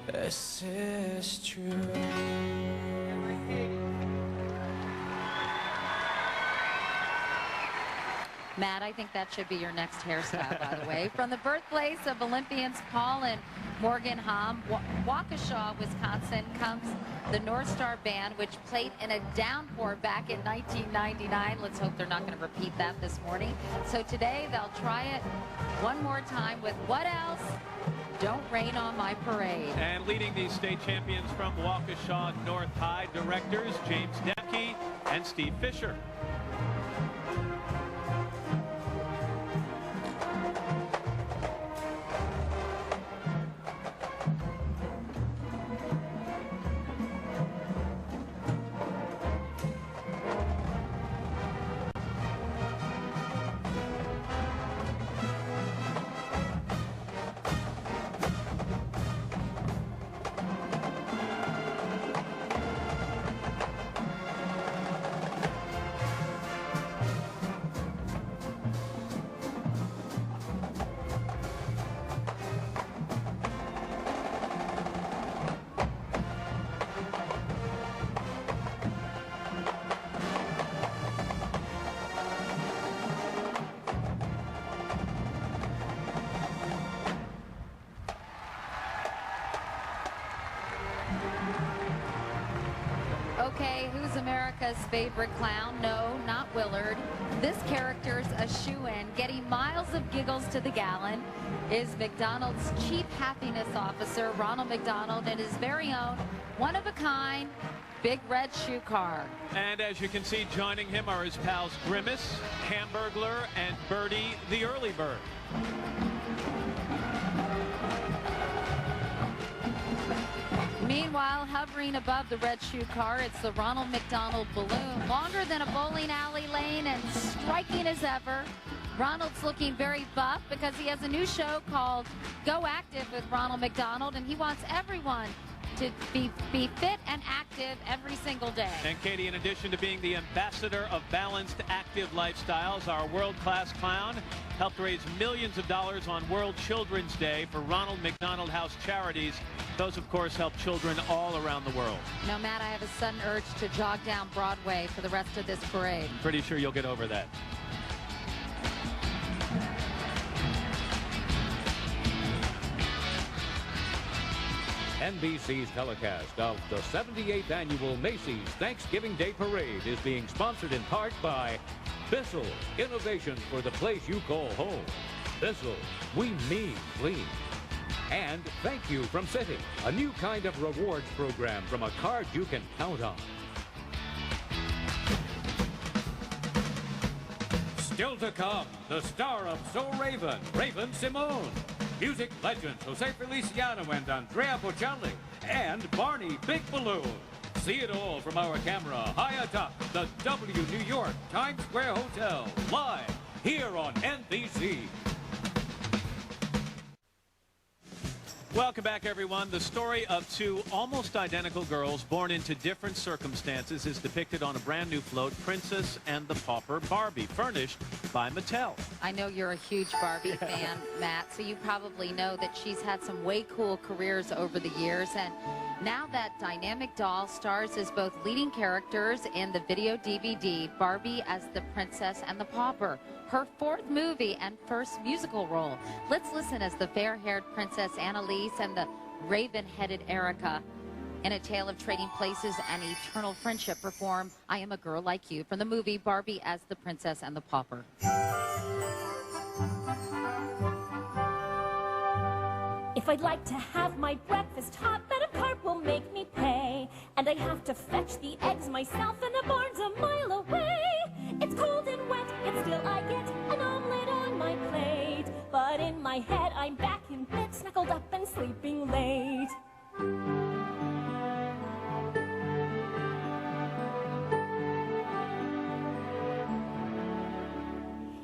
This is true. Matt, I think that should be your next hairstyle, by the way. From the birthplace of Olympians Paul and Morgan Hamm, Waukesha, Wisconsin, comes the North Star Band, which played in a downpour back in 1999. Let's hope they're not going to repeat that this morning. So today they'll try it one more time with what else? Don't Rain on My Parade. And leading these state champions from Waukesha North High, directors James Depke and Steve Fisher. Okay, who's America's favorite clown? No, not Willard. This character's a shoo-in, getting miles of giggles to the gallon, is McDonald's chief happiness officer, Ronald McDonald, and his very own one-of-a-kind big red shoe car. And as you can see, joining him are his pals Grimace, Hamburglar, and Birdie the Early Bird. Meanwhile, hovering above the red shoe car, it's the Ronald McDonald balloon, longer than a bowling alley lane and striking as ever. Ronald's looking very buff because he has a new show called Go Active with Ronald McDonald, and he wants everyone to be fit and active every single day. And Katie, in addition to being the ambassador of balanced, active lifestyles, our world-class clown helped raise millions of dollars on World Children's Day for Ronald McDonald House charities. Those, of course, help children all around the world. No, Matt, I have a sudden urge to jog down Broadway for the rest of this parade. Pretty sure you'll get over that. NBC's telecast of the 78th Annual Macy's Thanksgiving Day Parade is being sponsored in part by Bissell, innovations for the place you call home. Bissell, we mean clean. And thank you from Citi, a new kind of rewards program from a card you can count on. Still to come, the star of So Raven, Raven Simone. Music legends Jose Feliciano and Andrea Bocelli. And Barney Big Balloon. See it all from our camera high atop the W New York Times Square Hotel. Live here on NBC. Welcome back, everyone. The story of two almost identical girls born into different circumstances is depicted on a brand new float, Princess and the Pauper Barbie, furnished by Mattel. I know you're a huge Barbie fan, Matt, so you probably know that she's had some way cool careers over the years. And now that dynamic doll stars as both leading characters in the video DVD, Barbie as the Princess and the Pauper, her fourth movie and first musical role. Let's listen as the fair-haired Princess Annalise and the raven-headed Erica, in a tale of trading places and eternal friendship, perform I Am a Girl Like You from the movie Barbie as the Princess and the Pauper. If I'd like to have my breakfast hot, Madam Carp will make me pay. And I have to fetch the eggs myself, and the barn's a mile away. It's cold and wet, yet still I get an omelet on my plate. But in my head I'm back in bed, snuggled up and sleeping late.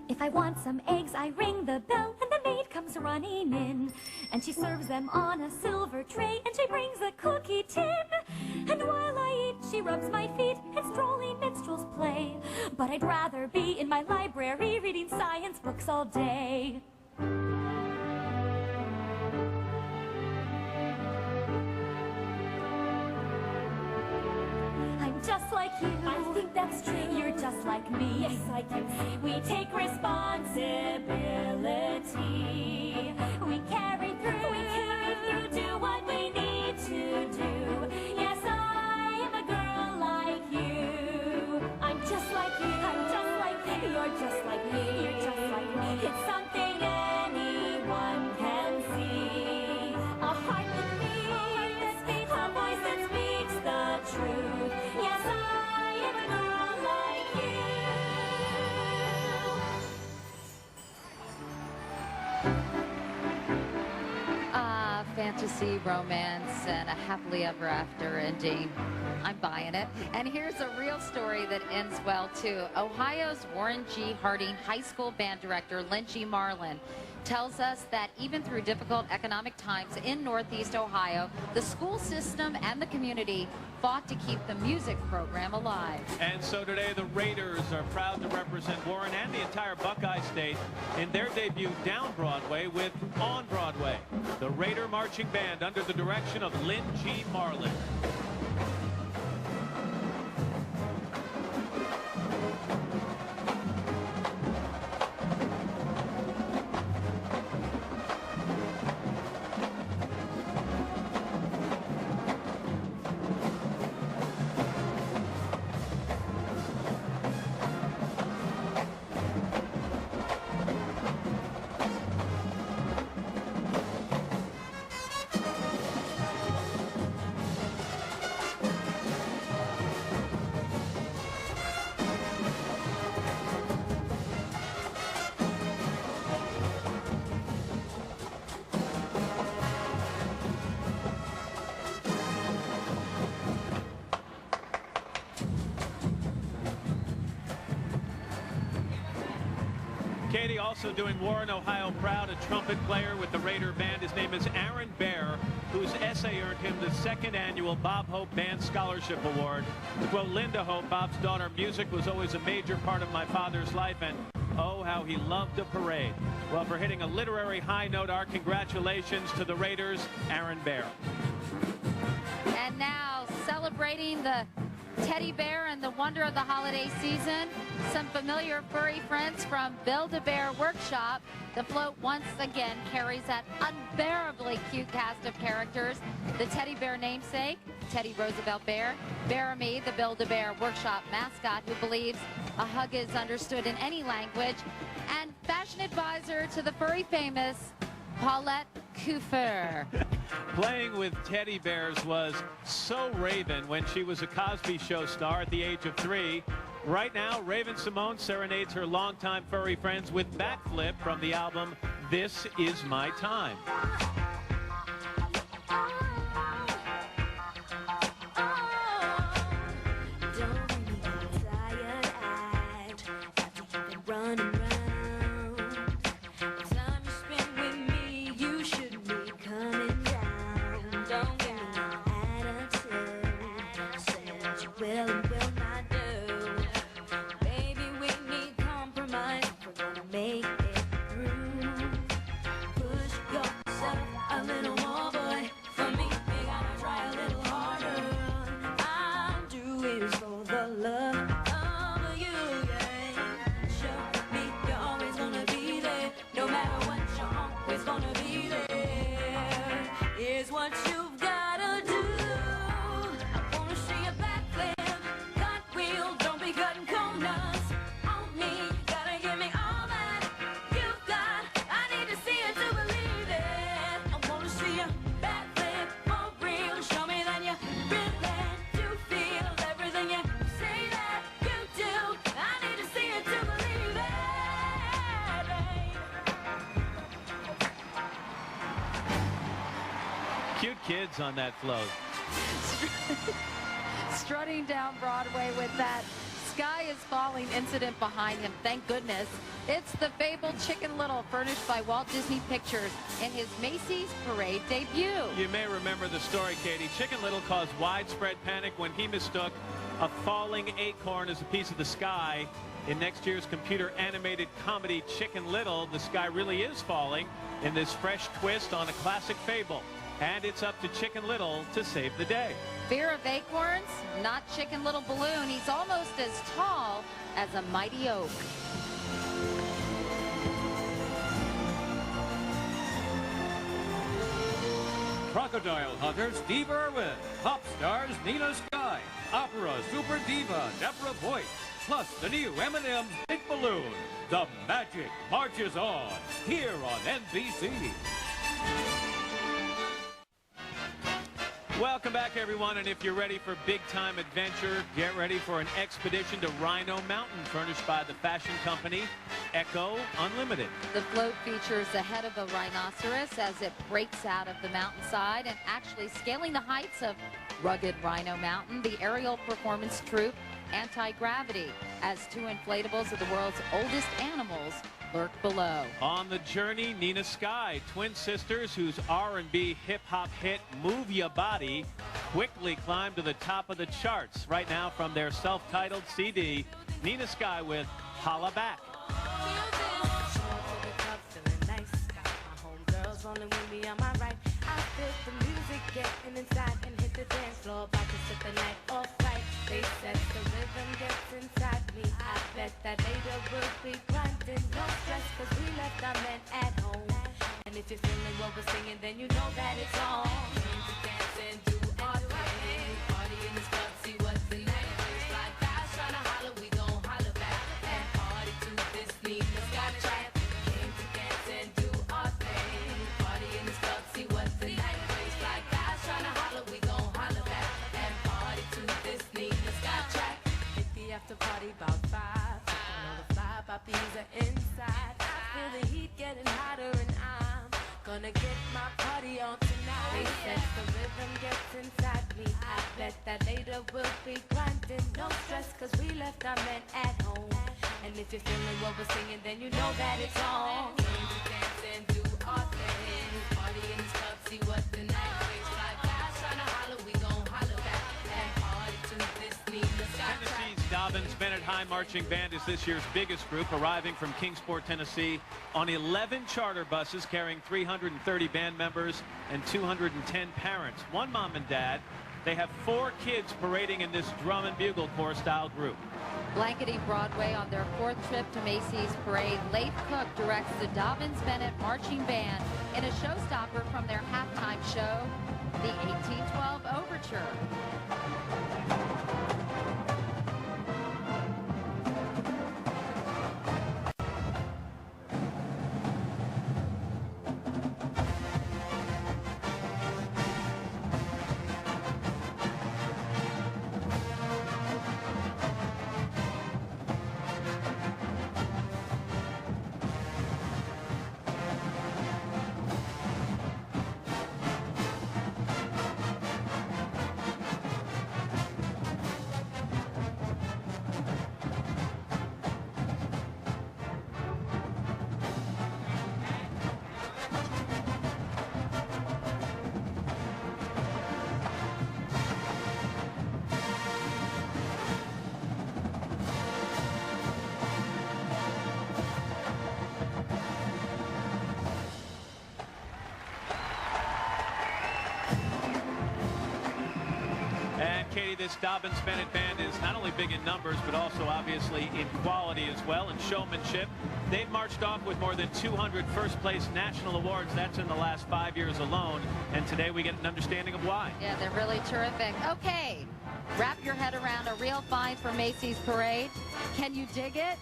If I want some eggs, I ring the bell, and the maid comes running in. And she serves them on a silver tray, and she brings a cookie tin. And while I eat, she rubs my feet, and strolling minstrels play. But I'd rather be in my library, reading science books all day. Just like you. I think that's true. You're just like me. Yes, I can see. We take responsibility. We carry through, do what we need to do. Yes, I am a girl like you. I'm just like you. I'm just like you. You're just like me. You're just like me. It's something anyone can see. A heart that beats, a voice that speaks the truth. Yes, I am a girl like you. Fantasy, romance, and a happily ever after ending. I'm buying it. And here's a real story that ends well, too. Ohio's Warren G. Harding High School band director, Lynn G. Marlin, tells us that even through difficult economic times in Northeast Ohio, the school system and the community fought to keep the music program alive. And so today the Raiders are proud to represent Warren and the entire Buckeye State in their debut down Broadway with On Broadway, the Raider Marching Band under the direction of Lynn G. Marlin. Katie, also doing Warren, Ohio proud, a trumpet player with the Raider Band. His name is Aaron Bear, whose essay earned him the 2nd annual Bob Hope Band Scholarship Award. To quote Linda Hope, Bob's daughter, music was always a major part of my father's life, and oh, how he loved a parade. Well, for hitting a literary high note, our congratulations to the Raiders, Aaron Bear. And now, celebrating the teddy bear and the wonder of the holiday season, some familiar furry friends from Build-A-Bear Workshop. The float once again carries that unbearably cute cast of characters. The teddy bear namesake, Teddy Roosevelt Bear, Bearamy, the Build-A-Bear Workshop mascot who believes a hug is understood in any language, and fashion advisor to the furry famous, Paulette Couffeur. Playing with teddy bears was so Raven when she was a Cosby Show star at the age of 3. Right now, Raven Simone serenades her longtime furry friends with Backflip from the album This Is My Time. Cute kids on that float. Strutting down Broadway with that Sky is Falling incident behind him, thank goodness. It's the fabled Chicken Little, furnished by Walt Disney Pictures in his Macy's Parade debut. You may remember the story, Katie. Chicken Little caused widespread panic when he mistook a falling acorn as a piece of the sky. In next year's computer-animated comedy Chicken Little, the sky really is falling in this fresh twist on a classic fable. And it's up to Chicken Little to save the day. Fear of acorns? Not Chicken Little Balloon. He's almost as tall as a mighty oak. Crocodile hunter Steve Irwin, pop stars Nina Sky, opera super diva Deborah Voigt, plus the new M&M's Big Balloon. The magic marches on here on NBC. Welcome back, everyone, and if you're ready for big-time adventure, get ready for an expedition to Rhino Mountain, furnished by the fashion company Echo Unlimited. The float features the head of a rhinoceros as it breaks out of the mountainside and actually scaling the heights of rugged Rhino Mountain, the aerial performance troupe Anti-Gravity, as 2 inflatables of the world's oldest animals lurk below. On the journey, Nina Sky, twin sisters whose R&B hip-hop hit Move Ya Body quickly climbed to the top of the charts. Right now, from their self-titled CD, Nina Sky with Holla Back. Rolling with me on my right, I feel the music getting inside and hit the dance floor, about to set the night off right. They said the rhythm gets inside me. I bet that later we'll be grinding, no stress, cause we left our men at home. And if you're feeling what we're singing, then you know that it's on. Came to dance and do our thing. Party in this club, see what the night is. Fly guys trying to holler, we gon' holler back. And party to this Nina Sky track. Came to dance and do our thing. Party in this club, see what the night brings. Fly guys trying to holler, we gon' holler back. And party to this Nina Sky track. Hit the after party about 5. You know the fly poppies are inside. I feel the heat getting hotter and I'm gonna get my party on tonight. They said the rhythm gets inside me. I bet that later we'll be grinding, no stress, cause we left our men at home. And And if you're feeling what we're singing, then you know that it's on. Came to dance and do our thing. Party in this club, see what the night brings. Fly past, tryna holler, we gon' holler back. And party to this needless sky track. Tennessee's Dobbins Bennett High Marching Band is this year's biggest group, arriving from Kingsport, Tennessee on 11 charter buses carrying 330 band members and 210 parents. One mom and dad. They have 4 kids parading in this drum and bugle corps style group. Blanketing Broadway on their 4th trip to Macy's parade, Leif Cook directs the Dobbins Bennett Marching Band in a showstopper from their halftime show, the 1812 Overture. Katie, this Dobbins Bennett Band is not only big in numbers, but also obviously in quality as well, and showmanship. They've marched off with more than 200 first-place national awards. That's in the last 5 years alone. And today we get an understanding of why. Yeah, they're really terrific. Okay, wrap your head around a real find for Macy's parade. Can you dig it?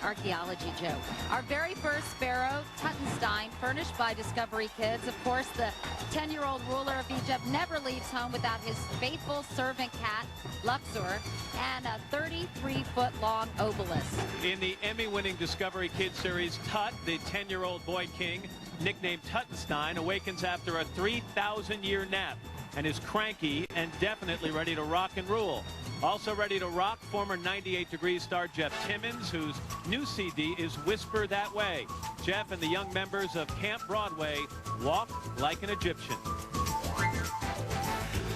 Archaeology joke. Our very first sparrow, Tuttenstein, furnished by Discovery Kids. Of course, the 10-year-old ruler of Egypt never leaves home without his faithful servant cat, Luxor, and a 33-foot-long obelisk. In the Emmy-winning Discovery Kids series, Tut, the 10-year-old boy king, nicknamed Tuttenstein, awakens after a 3,000-year nap and is cranky and definitely ready to rock and rule. Also ready to rock, former 98 Degrees star Jeff Timmons, whose new CD is Whisper That Way. Jeff and the young members of Camp Broadway walk like an Egyptian.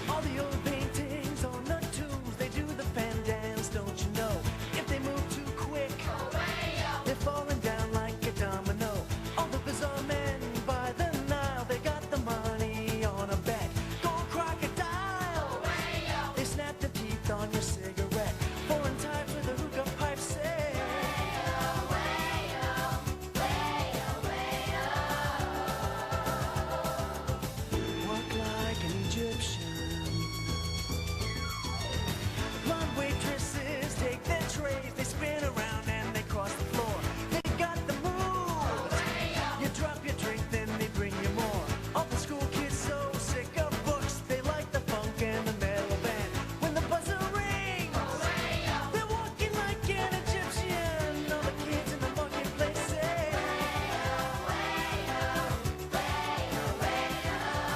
All the old paintings on the tombs, they do the fan dance, don't you know? If they move too quick, they're falling down like a domino. All the bizarre men by the Nile, they got the money on a bet. Gold crocodile, they snap the teeth on your cigarette. Foreign types with a hookah pipe say, walk like an Egyptian. Blonde waitresses take their trays, they spin around and they cross the floor. They got the moves. You drop your drink, then they bring you more. All the school kids so sick of books, they like the funk and the metal band. When the buzzer rings, they're walking like an Egyptian. All the kids in the marketplace say,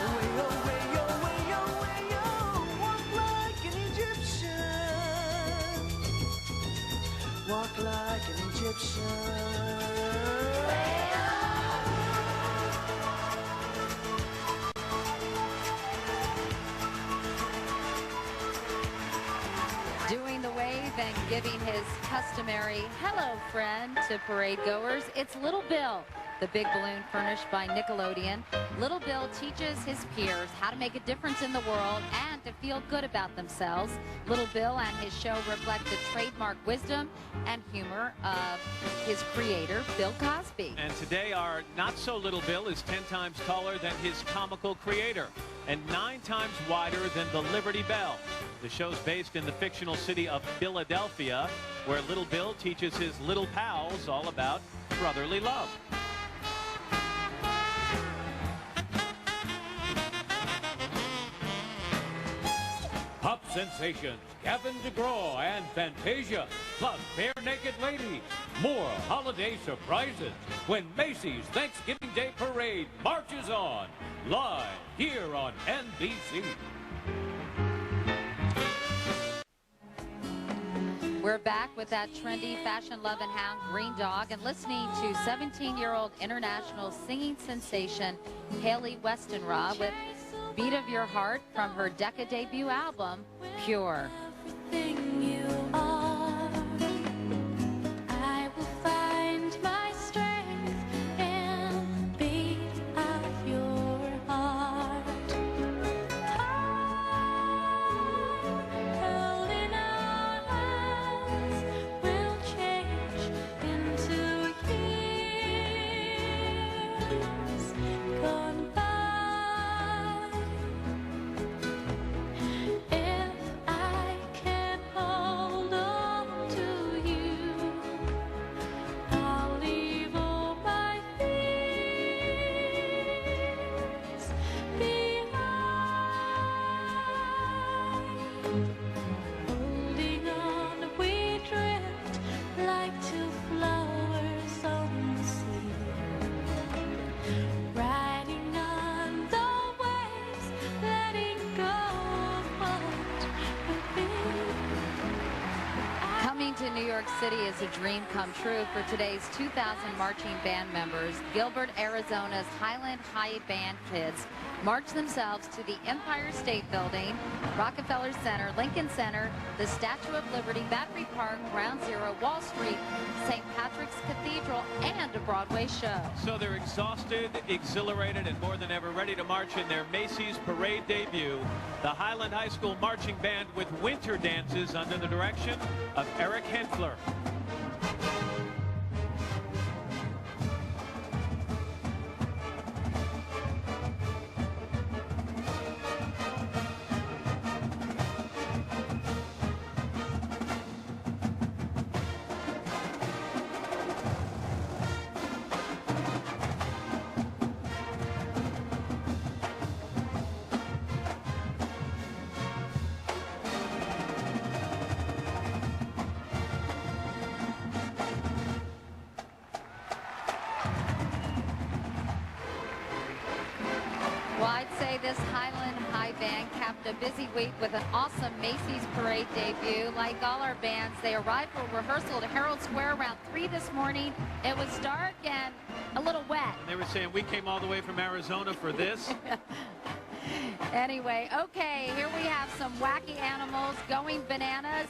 way-oh, way-oh, way-oh, way-oh, walk like an Egyptian. Walk like an Egyptian. Doing the wave and giving his customary hello friend to parade goers, it's Little Bill, the big balloon furnished by Nickelodeon. Little Bill teaches his peers how to make a difference in the world and to feel good about themselves. Little Bill and his show reflect the trademark wisdom and humor of his creator, Bill Cosby. And today our not-so-little Bill is 10 times taller than his comical creator and 9 times wider than the Liberty Bell. The show's based in the fictional city of Philadelphia, where Little Bill teaches his little pals all about brotherly love. Pop sensations Gavin DeGraw and Fantasia, plus Bare Naked Ladies. More holiday surprises when Macy's Thanksgiving Day Parade marches on, live here on NBC. We're back with that trendy fashion-loving hound, Green Dog, and listening to 17-year-old international singing sensation Haley Westenra with Beat of Your Heart from her Decca debut album, Pure. Everything you are, I will find my strength in the beat of your heart. Held in our hands will change into years gone by. If I can hold on to you, I'll leave all my fears behind. Holding on, we drift like two flowers on the sea, riding on the waves, letting go of what could be. Coming to New York City is a dream come true for today's 2,000 marching band members. Gilbert, Arizona's Highland High Band kids march themselves to the Empire State Building, Rockefeller Center, Lincoln Center, the Statue of Liberty, Battery Park, Ground Zero, Wall Street, St. Patrick's Cathedral, and a Broadway show. So they're exhausted, exhilarated, and more than ever ready to march in their Macy's parade debut. The Highland High School Marching Band with winter dances under the direction of Eric Henfler. Well, I'd say this Highland High Band capped a busy week with an awesome Macy's parade debut. Like all our bands, they arrived for rehearsal at Herald Square around 3 this morning. It was dark and a little wet. And they were saying, we came all the way from Arizona for this. Anyway, okay, here we have some wacky animals going bananas,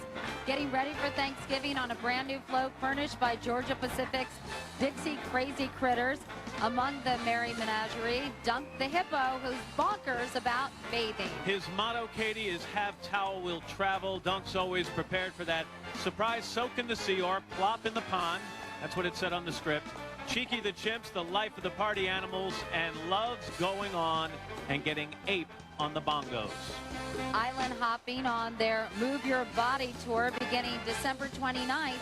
getting ready for Thanksgiving on a brand new float furnished by Georgia Pacific's Dixie Crazy Critters. Among the merry menagerie, Dunk the Hippo, who's bonkers about bathing. His motto, Katie, is have towel will travel. Dunk's always prepared for that surprise soak in the sea or plop in the pond. That's what it said on the script. Cheeky the Chimp's the life of the party animals and loves going on and getting ape on the bongos. Island hopping on their Move Your Body tour beginning December 29th.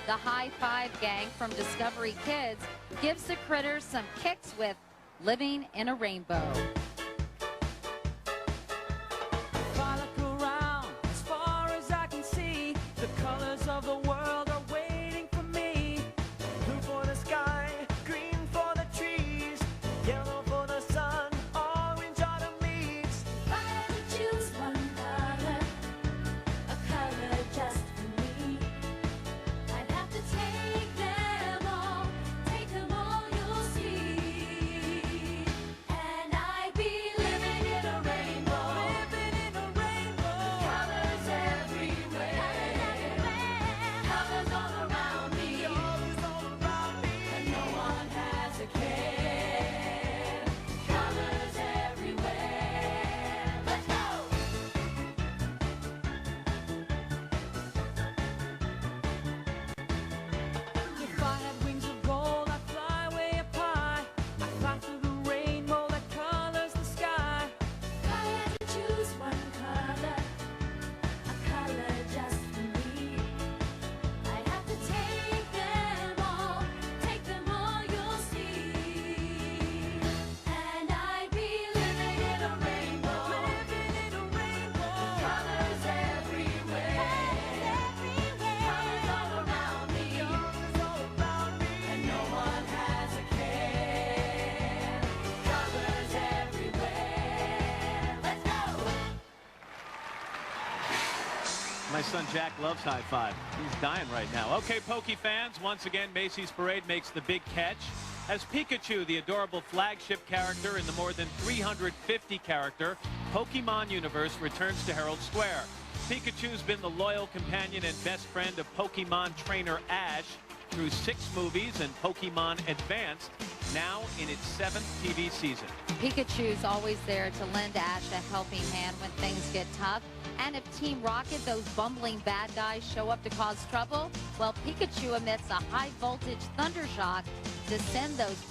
The High Five Gang from Discovery Kids gives the critters some kicks with Living in a Rainbow. If I look around, as far as I can see, the colors of the world are waiting for me. Blue for the sky, green for the trees, yellow for the sun, orange are the leaves. If I had to choose one color, a color just for me, I'd have to take them all you'll see. And I'd be living in a rainbow, colors everywhere. My son Jack loves high five. He's dying right now. Okay, Pokey fans, once again, Macy's Parade makes the big catch. As Pikachu, the adorable flagship character in the more than 350 character Pokemon universe, returns to Herald Square. Pikachu's been the loyal companion and best friend of Pokemon trainer Ash through 6 movies and Pokemon Advanced, now in its 7th TV season. Pikachu's always there to lend Ash a helping hand when things get tough. And if Team Rocket, those bumbling bad guys, show up to cause trouble, well, Pikachu emits a high-voltage thunder shock to send those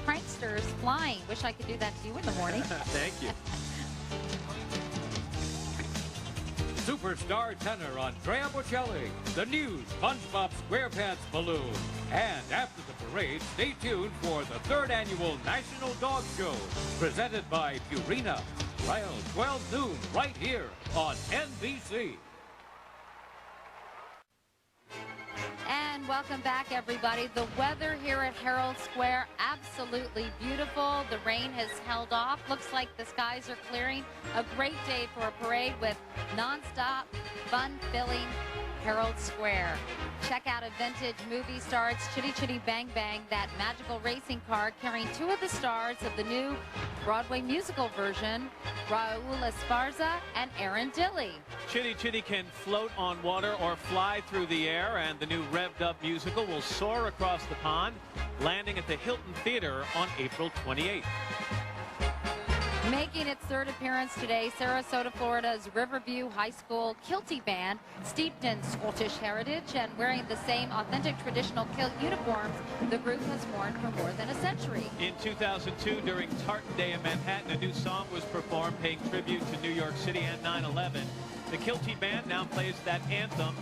pranksters flying. Wish I could do that to you in the morning. Thank you. Superstar tenor Andrea Bocelli, the new SpongeBob SquarePants balloon. And after the parade, stay tuned for the 3rd annual National Dog Show, presented by Purina. Trial 12 noon right here on NBC. And welcome back, everybody. The weather here at Herald Square, absolutely beautiful. The rain has held off. Looks like the skies are clearing. A great day for a parade with nonstop, fun-filling Herald Square. Check out a vintage movie star. It's Chitty Chitty Bang Bang, that magical racing car carrying 2 of the stars of the new Broadway musical version, Raul Esparza and Aaron Dilley. Chitty Chitty can float on water or fly through the air, and the new revved-up musical will soar across the pond, landing at the Hilton Theater on April 28th. Making its 3rd appearance today, Sarasota, Florida's Riverview High School Kilty Band, steeped in Scottish heritage and wearing the same authentic traditional kilt uniforms the group has worn for more than a century. In 2002, during Tartan Day in Manhattan, a new song was performed paying tribute to New York City and 9/11. The Kilty Band now plays that anthem,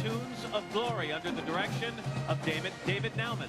Tunes of Glory, under the direction of David Nauman.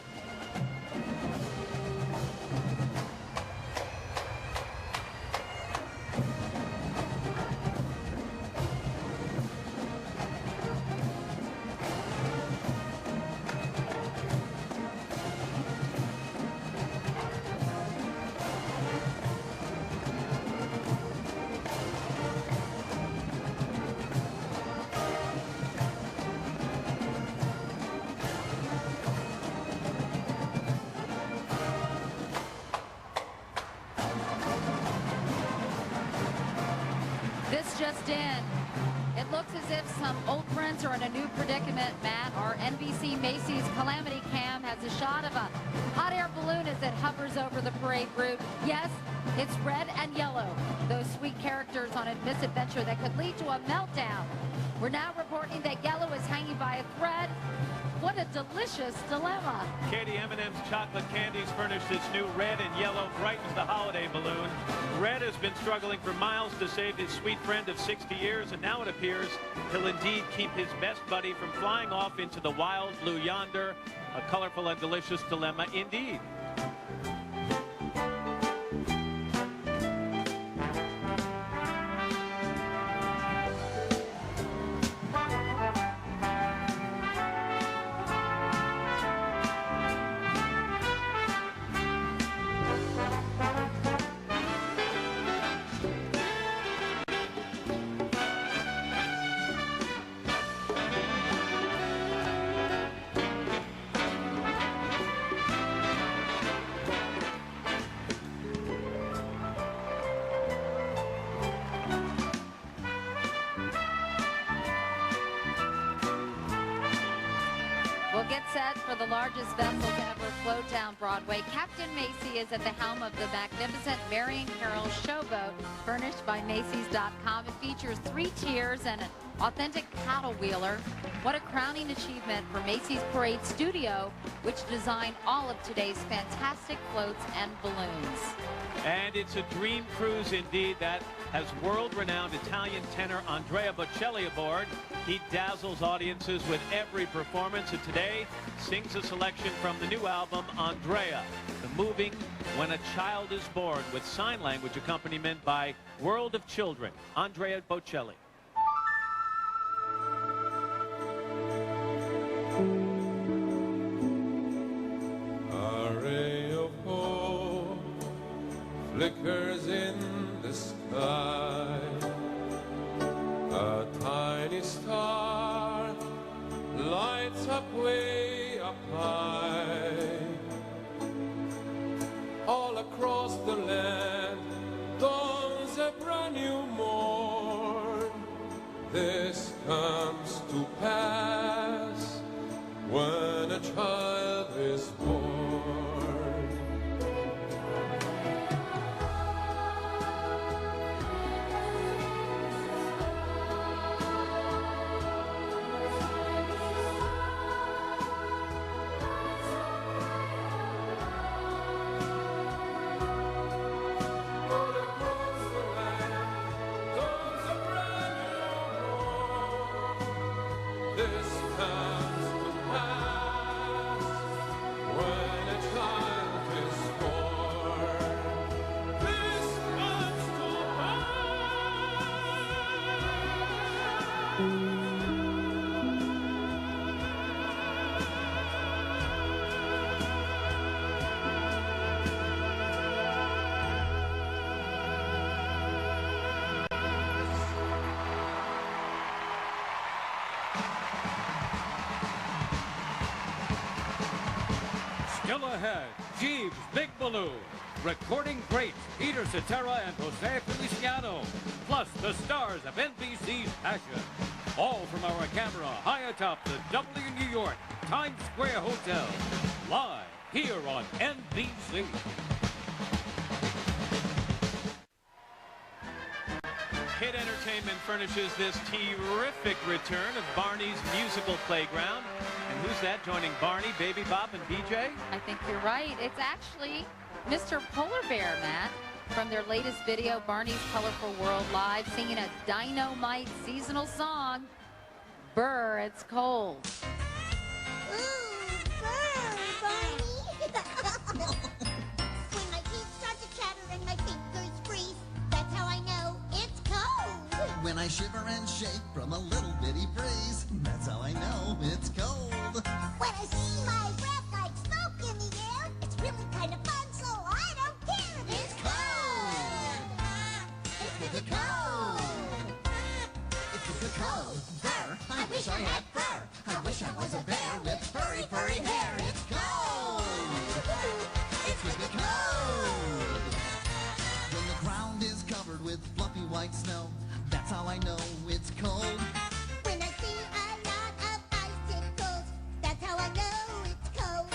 This just in. It looks as if some old friends are in a new predicament, Matt. Our NBC Macy's Calamity Cam has a shot of a hot air balloon as it hovers over the parade route. Yes, it's red and yellow. Those sweet characters on a misadventure that could lead to a meltdown. We're now reporting that yellow is hanging by a thread. What a delicious dilemma. Katie, M&M's chocolate candies furnished its new red and yellow brightens the holiday balloon. Red has been struggling for miles to save his sweet friend of 60 years, and now it appears he'll indeed keep his best buddy from flying off into the wild blue yonder. A colorful and delicious dilemma indeed. Get set for the largest vessel to ever float down Broadway. Captain Macy is at the helm of the magnificent Marion Carroll showboat, furnished by Macys.com. It features 3 tiers and an authentic paddle wheeler. What a crowning achievement for Macy's Parade Studio, which designed all of today's fantastic floats and balloons. And it's a dream cruise indeed that has world-renowned Italian tenor Andrea Bocelli aboard. He dazzles audiences with every performance, and today sings a selection from the new album, Andrea, the moving When a Child is Born, with sign language accompaniment by World of Children, Andrea Bocelli. A ray of hope flickers in the sky, a tiny star lights up way up high. All across the land dawns a brand new morn. This comes to pass when a child is born. This comes to pass when a child is born. This comes to Still ahead, Jeeves Big Baloo. Recording greats Peter Cetera and Jose Feliciano. Plus the stars of NBC's Passion. All from our camera high atop the W New York Times Square Hotel. Live here on NBC. Hit Entertainment furnishes this terrific return of Barney's Musical Playground. And who's that joining Barney, Baby Bop, and BJ? I think you're right. It's actually Mr. Polar Bear, Matt, from their latest video, Barney's Colorful World Live, singing a Dynamite seasonal song, Brr, It's Cold. When my teeth start to chatter and my fingers freeze, that's how I know it's cold. When I shiver and shake from a little bitty breeze, that's how I know it's cold. When I see my breath like smoke in the air, it's really kind of fun, so I don't care. It's cold. It's the cold. It's the cold. Brr, I wish I had fur. I wish I was a bear with furry, furry hair. It's cold. It's the cold. When the ground is covered with fluffy white snow, that's how I know it's cold. When I see a lot of icicles, that's how I know it's cold.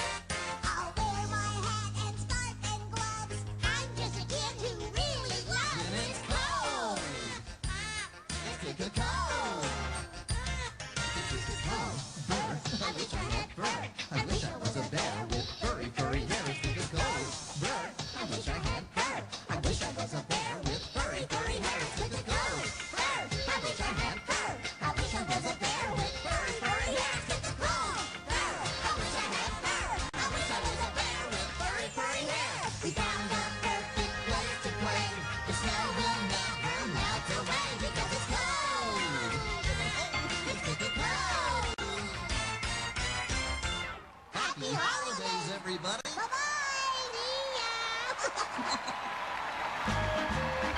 I'll wear my hat and scarf and gloves. I'm just a kid who really loves And it's cold. It's the cold. It's the cold. Brr, I wish I had fur. I wish I was a bear with furry, furry hair. It's the cold. Brr, I wish I had fur. I wish I was a bear with furry, furry hair. It's the cold. Brr, I wish I had fur. I wish I was a bear with furry, furry hair. It's the cold. Brr, I wish I had fur. I wish I was a bear with furry, furry hair. We found the perfect place to play. The snow will never melt away because it's cold. It's the cold. Happy holidays, everybody.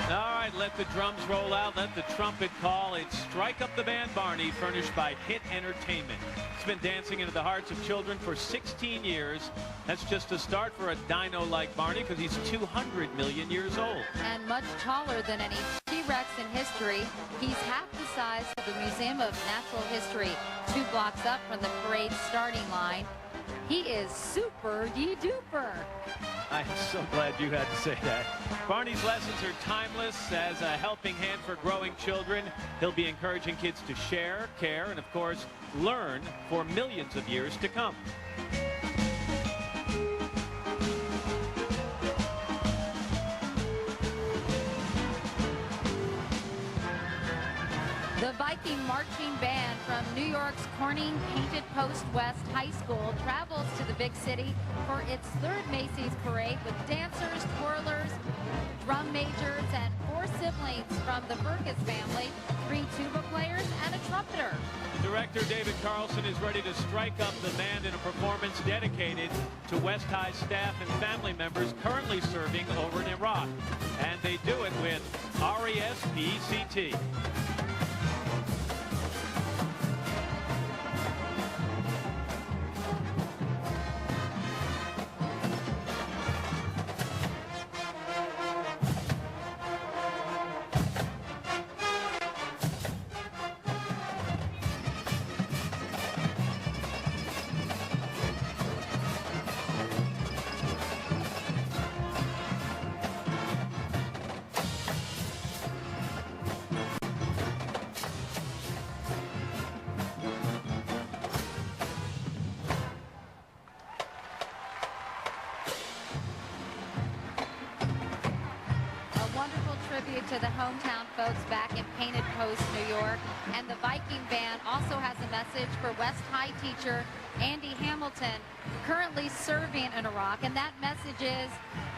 All right, let the drums roll out, let the trumpet call. It's Strike Up the Band Barney, furnished by Hit Entertainment. It's been dancing into the hearts of children for 16 years. That's just a start for a dino like Barney because he's 200 million years old. And much taller than any T-Rex in history. He's half the size of the Museum of Natural History, 2 blocks up from the parade starting line. He is super duper. I am so glad you had to say that. Barney's lessons are timeless. As a helping hand for growing children, he'll be encouraging kids to share, care, and of course, learn for millions of years to come. The Viking Marching Band from New York's Corning Painted Post West High School travels to the big city for its 3rd Macy's Parade with dancers, twirlers, drum majors, and 4 siblings from the Burgess family, 3 tuba players, and a trumpeter. Director David Carlson is ready to strike up the band in a performance dedicated to West High staff and family members currently serving over in Iraq. And they do it with RESPCT. tribute to the hometown folks back in Painted Post, New York. And the Viking Band also has a message for West High teacher Andy Hamilton, currently serving in Iraq. And that message is,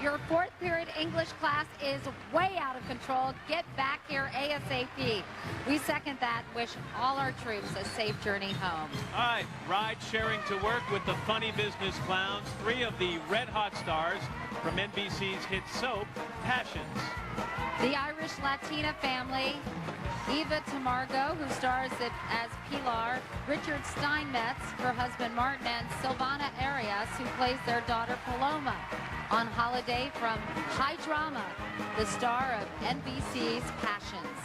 your fourth period English class is way out of control. Get back here ASAP. We second that. Wish all our troops a safe journey home. All right, ride sharing to work with the funny business clowns. 3 of the red hot stars from NBC's hit soap, Passions. The Irish Latina family, Eva Tamargo, who stars as Pilar, Richard Steinmetz, her husband Martin, and Silvana Arias, who plays their daughter Paloma. On holiday from High Drama, the star of NBC's Passions.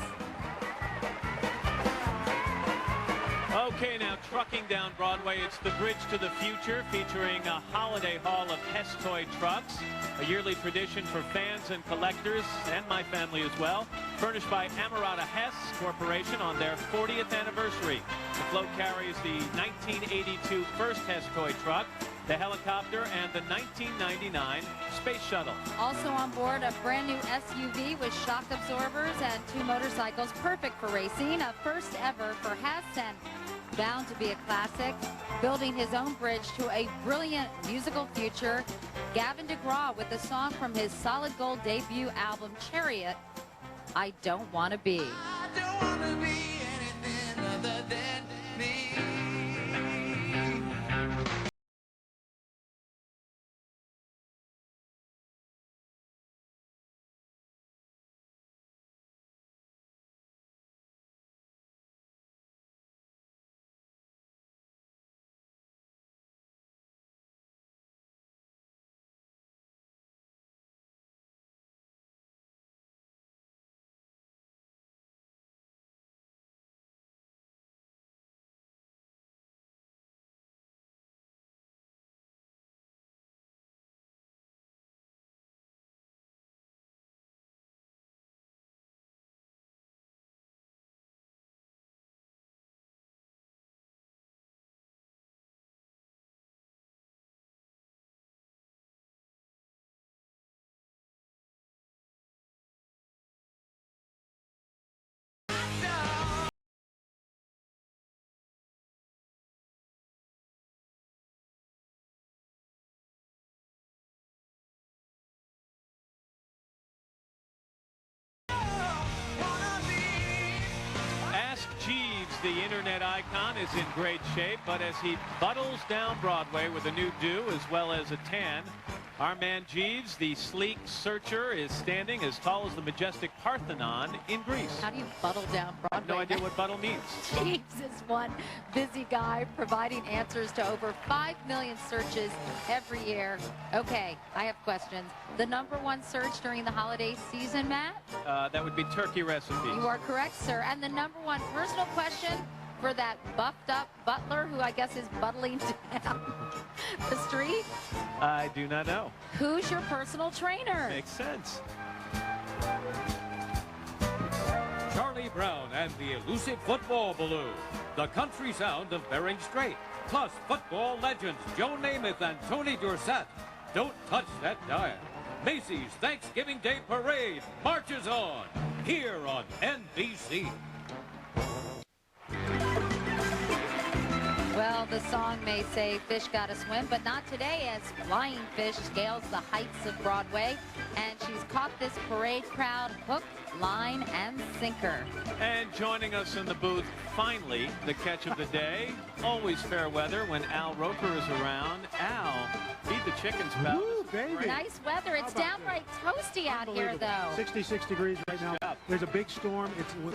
Okay, now trucking down Broadway, it's The Bridge to the Future, featuring a holiday haul of Hess toy trucks, a yearly tradition for fans and collectors, and my family as well, furnished by Amarada Hess Corporation on their 40th anniversary. The float carries the 1982 first Hess toy truck, the helicopter, and the 1999 space shuttle. Also on board, a brand new SUV with shock absorbers and 2 motorcycles, perfect for racing, a first ever for Hess and bound to be a classic. Building his own bridge to a brilliant musical future, Gavin DeGraw with a song from his Solid Gold debut album, Chariot, I Don't Want to Be. I don't want to be anything other than me. Jeeves, the internet icon, is in great shape, but as he buttles down Broadway with a new do as well as a tan, our man Jeeves, the sleek searcher, is standing as tall as the majestic Parthenon in Greece. How do you buttle down Broadway? I have no idea what buttle means. Jeeves is one busy guy providing answers to over 5 million searches every year. Okay, I have questions. The #1 search during the holiday season, Matt? That would be turkey recipes. You are correct, sir. And the #1 personal question for that buffed up butler who I guess is buttling down the street? I do not know. Who's your personal trainer? Makes sense. Charlie Brown and the elusive football balloon. The country sound of Bering Strait. Plus football legends Joe Namath and Tony Dorsett. Don't touch that dial. Macy's Thanksgiving Day Parade marches on here on NBC. Well, the song may say fish gotta swim, but not today as Flying Fish scales the heights of Broadway. And she's caught this parade crowd hook, line, and sinker. And joining us in the booth, finally, the catch of the day. Always fair weather when Al Roker is around. Al, feed the chickens, pal. Woo, baby. Nice weather. It's downright toasty out here, though. 66 degrees right now. There's a big storm.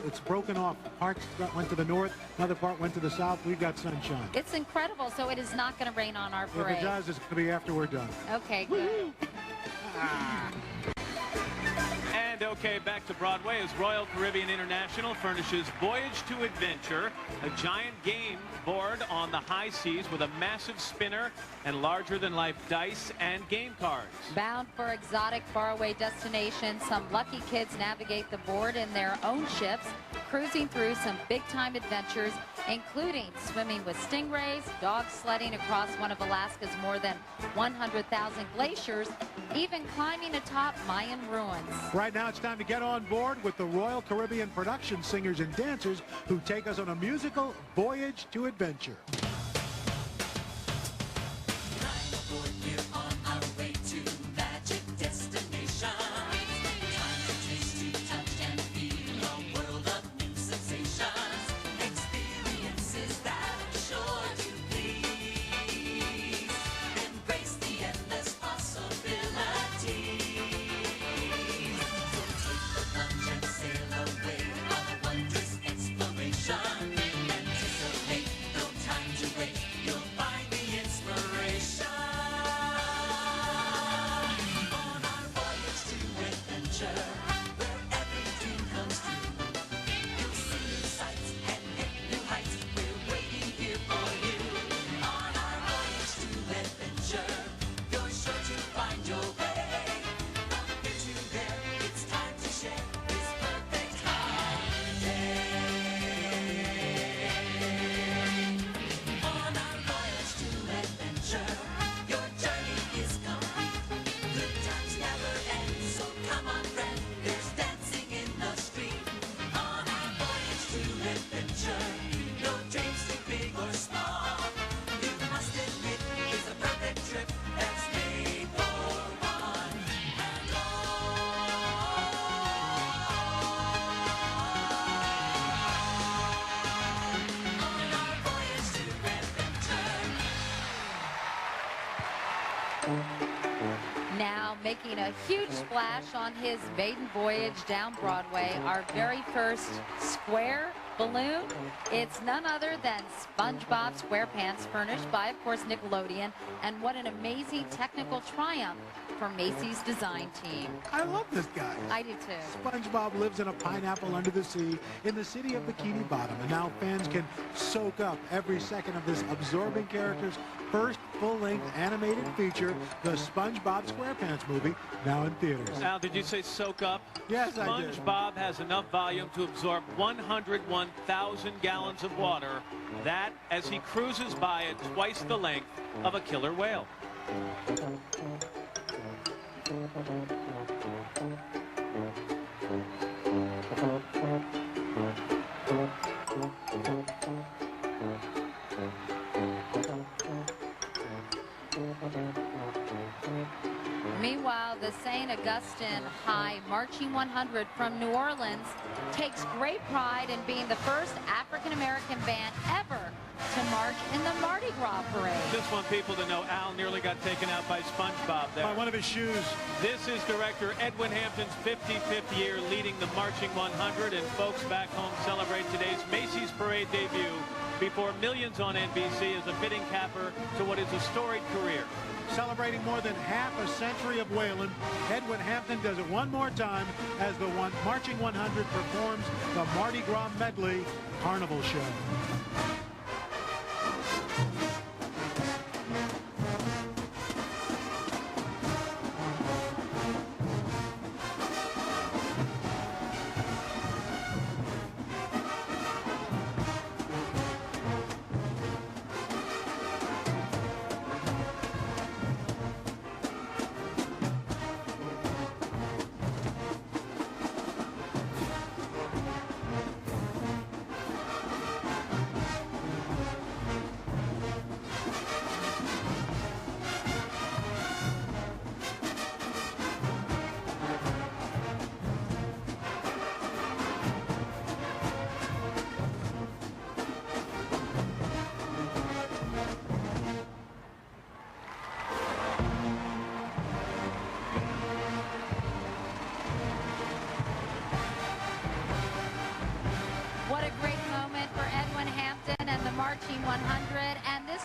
It's broken off. Parts went to the north. Another part went to the south. We've got sunshine. It's incredible, so it is not going to rain on our parade. If it does, it's going to be after we're done. Okay, good. And okay, back to Broadway as Royal Caribbean International furnishes Voyage to Adventure, a giant game board on on the high seas with a massive spinner and larger-than-life dice and game cards. Bound for exotic faraway destinations, some lucky kids navigate the board in their own ships, cruising through some big-time adventures, including swimming with stingrays, dog sledding across one of Alaska's more than 100,000 glaciers, even climbing atop Mayan ruins. Right now it's time to get on board with the Royal Caribbean production singers and dancers who take us on a musical voyage to adventure. Now making a huge splash on his maiden voyage down Broadway, our very first square balloon. It's none other than SpongeBob SquarePants, furnished by, of course, Nickelodeon. And what an amazing technical triumph for Macy's design team. I love this guy. I do too. SpongeBob lives in a pineapple under the sea in the city of Bikini Bottom, and now fans can soak up every second of this absorbing character's first full-length animated feature, the SpongeBob SquarePants movie, now in theaters. Al, did you say soak up? Yes, I did. SpongeBob has enough volume to absorb 101,000 gallons of water. That as he cruises by at twice the length of a killer whale. Meanwhile, the St. Augustine High Marching 100 from New Orleans takes great pride in being the first African-American band ever to march in the Mardi Gras parade. Just want people to know Al nearly got taken out by SpongeBob there. By one of his shoes. This is director Edwin Hampton's 55th year leading the Marching 100, and folks back home celebrate today's Macy's Parade debut before millions on NBC as a fitting capper to what is a storied career. Celebrating more than half a century of Whalen, Edwin Hampton does it one more time as the Marching 100 performs the Mardi Gras Medley Carnival Show.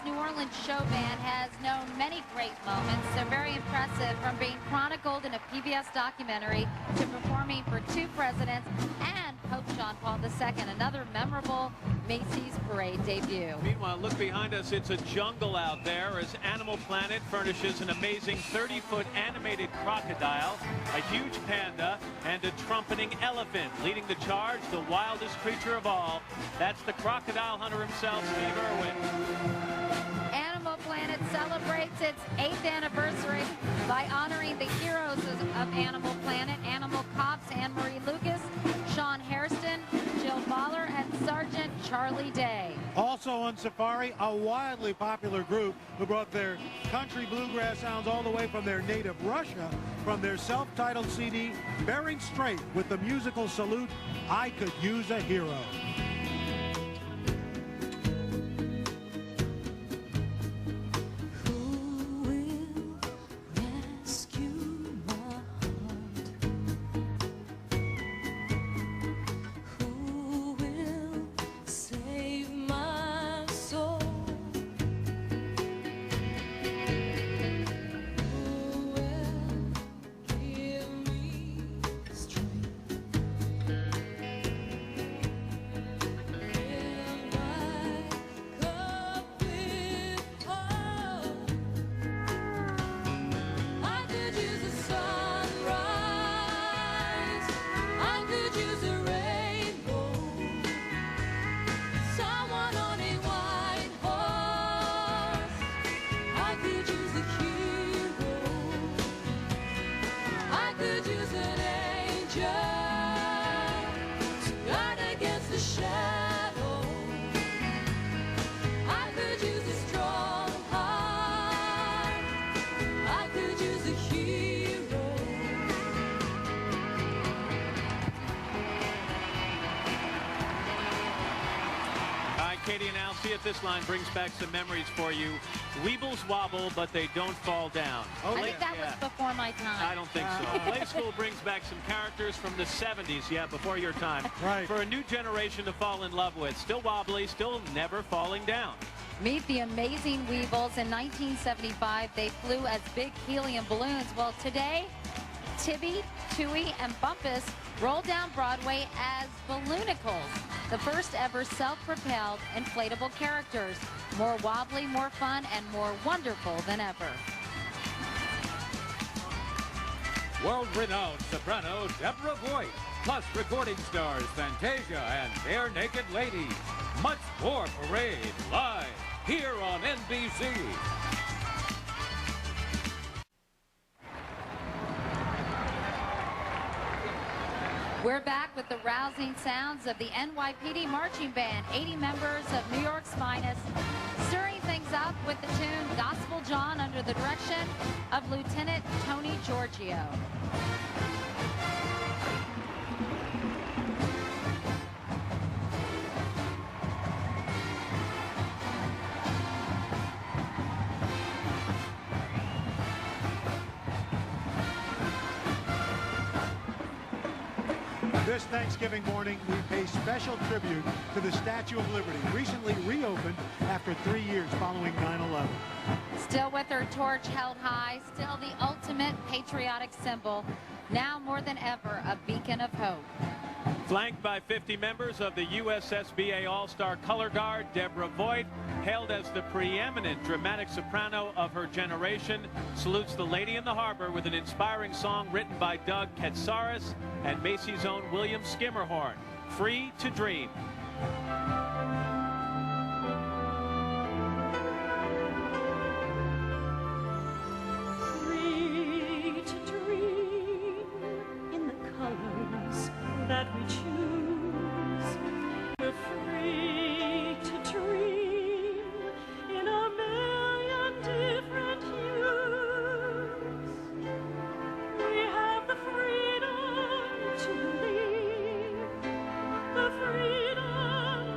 New Orleans show band has known many great moments. They're very impressive, from being chronicled in a PBS documentary to performing for 2 presidents and Pope John Paul II, another memorable Macy's Parade debut. Meanwhile, look behind us. It's a jungle out there as Animal Planet furnishes an amazing 30-foot animated crocodile, a huge panda, and a trumpeting elephant. Leading the charge, the wildest creature of all. That's the crocodile hunter himself, Steve Irwin. Animal Planet celebrates its 8th anniversary by honoring the heroes of Animal Planet, animal cops Anne-Marie Lucas, Sean Hairston, Jill Mahler, and Sergeant Charlie Day. Also on safari, a wildly popular group who brought their country bluegrass sounds all the way from their native Russia, from their self-titled CD, Bearing Straight, with the musical salute, I Could Use a Hero. Katie and Al, see if this line brings back some memories for you. Weebles wobble, but they don't fall down. Oh, I think that was before my time. I don't think so. Play School brings back some characters from the 70s, yeah, before your time. Right. For a new generation to fall in love with. Still wobbly, still never falling down. Meet the amazing Weebles. In 1975, they flew as big helium balloons. Well, today, Tibby, Tui, and Bumpus roll down Broadway as Balloonicles, the first ever self-propelled inflatable characters. More wobbly, more fun, and more wonderful than ever. World-renowned soprano Deborah Voigt, plus recording stars Fantasia and Bare Naked Ladies. Much more Parade live here on NBC. We're back with the rousing sounds of the NYPD Marching Band, 80 members of New York's finest, stirring things up with the tune Gospel John under the direction of Lieutenant Tony Giorgio. This Thanksgiving morning, we pay special tribute to the Statue of Liberty, recently reopened after 3 years following 9/11. Still with her torch held high, still the ultimate patriotic symbol, now more than ever a beacon of hope. Flanked by 50 members of the USSBA All-Star Color Guard, Deborah Voigt, hailed as the preeminent dramatic soprano of her generation, salutes the Lady in the Harbor with an inspiring song written by Doug Katsaris and Macy's own William Skimmerhorn, Free to Dream. Free to dream in the colors that we choose. We're free to dream in a million different hues. We have the freedom to believe, the freedom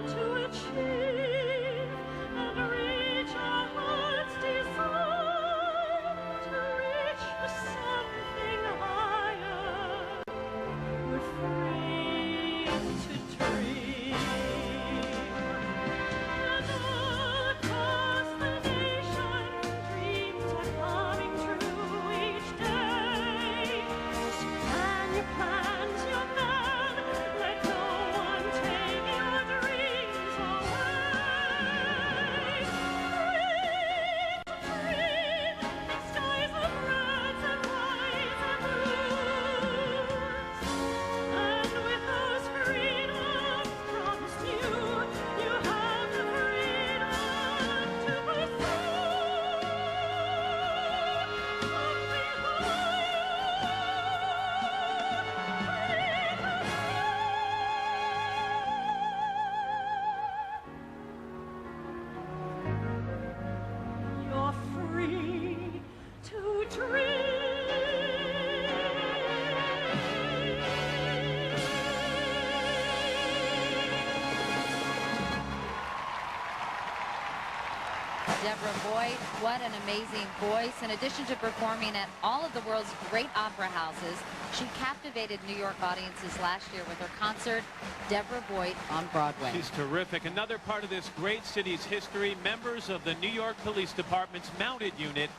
Deborah Boyd. What an amazing voice. In addition to performing at all of the world's great opera houses, she captivated New York audiences last year with her concert, Deborah Boyd on Broadway. She's terrific. Another part of this great city's history, members of the New York Police Department's mounted unit,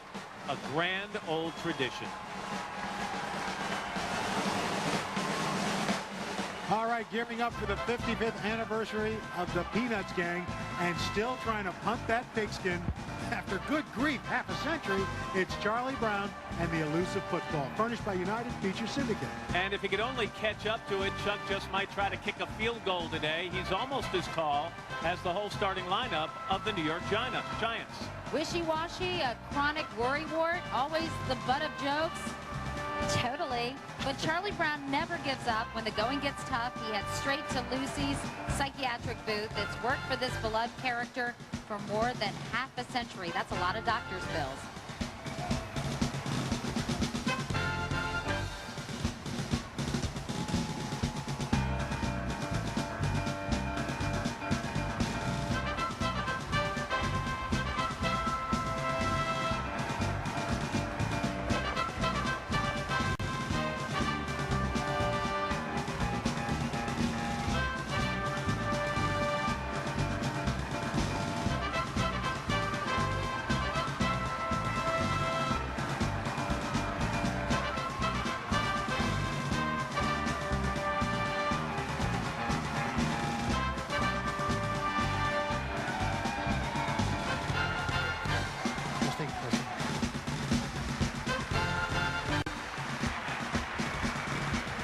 a grand old tradition. All right, gearing up for the 55th anniversary of the Peanuts gang and still trying to punt that pigskin. After good grief, half a century, it's Charlie Brown and the elusive football, furnished by United Feature Syndicate. And if he could only catch up to it, Chuck just might try to kick a field goal today. He's almost as tall as the whole starting lineup of the New York Giants. Wishy-washy, a chronic worrywart, always the butt of jokes. Totally. But Charlie Brown never gives up. When the going gets tough, he heads straight to Lucy's psychiatric booth. It's worked for this beloved character for more than half a century. That's a lot of doctor's bills.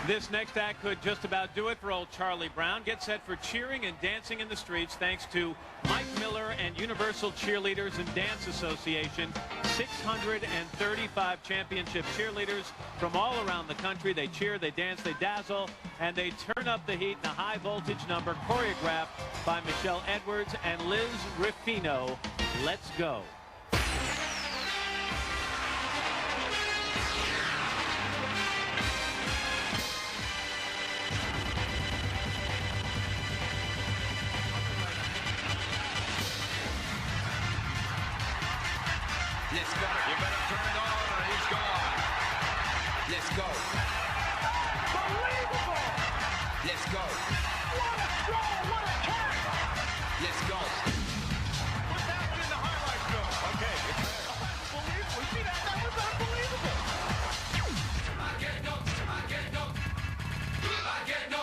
This next act could just about do it for old Charlie Brown. Get set for cheering and dancing in the streets thanks to Mike Miller and Universal Cheerleaders and Dance Association. 635 championship cheerleaders from all around the country. They cheer, they dance, they dazzle, and they turn up the heat in a high voltage number choreographed by Michelle Edwards and Liz Ruffino. Let's go. Let's go. You better turn it on or he's gone. Let's go. Unbelievable. Let's go. What a throw. What a catch. Let's go. Put that one in the highlight film. Okay. Unbelievable. See that? That was unbelievable. I get no. I get no. I get no.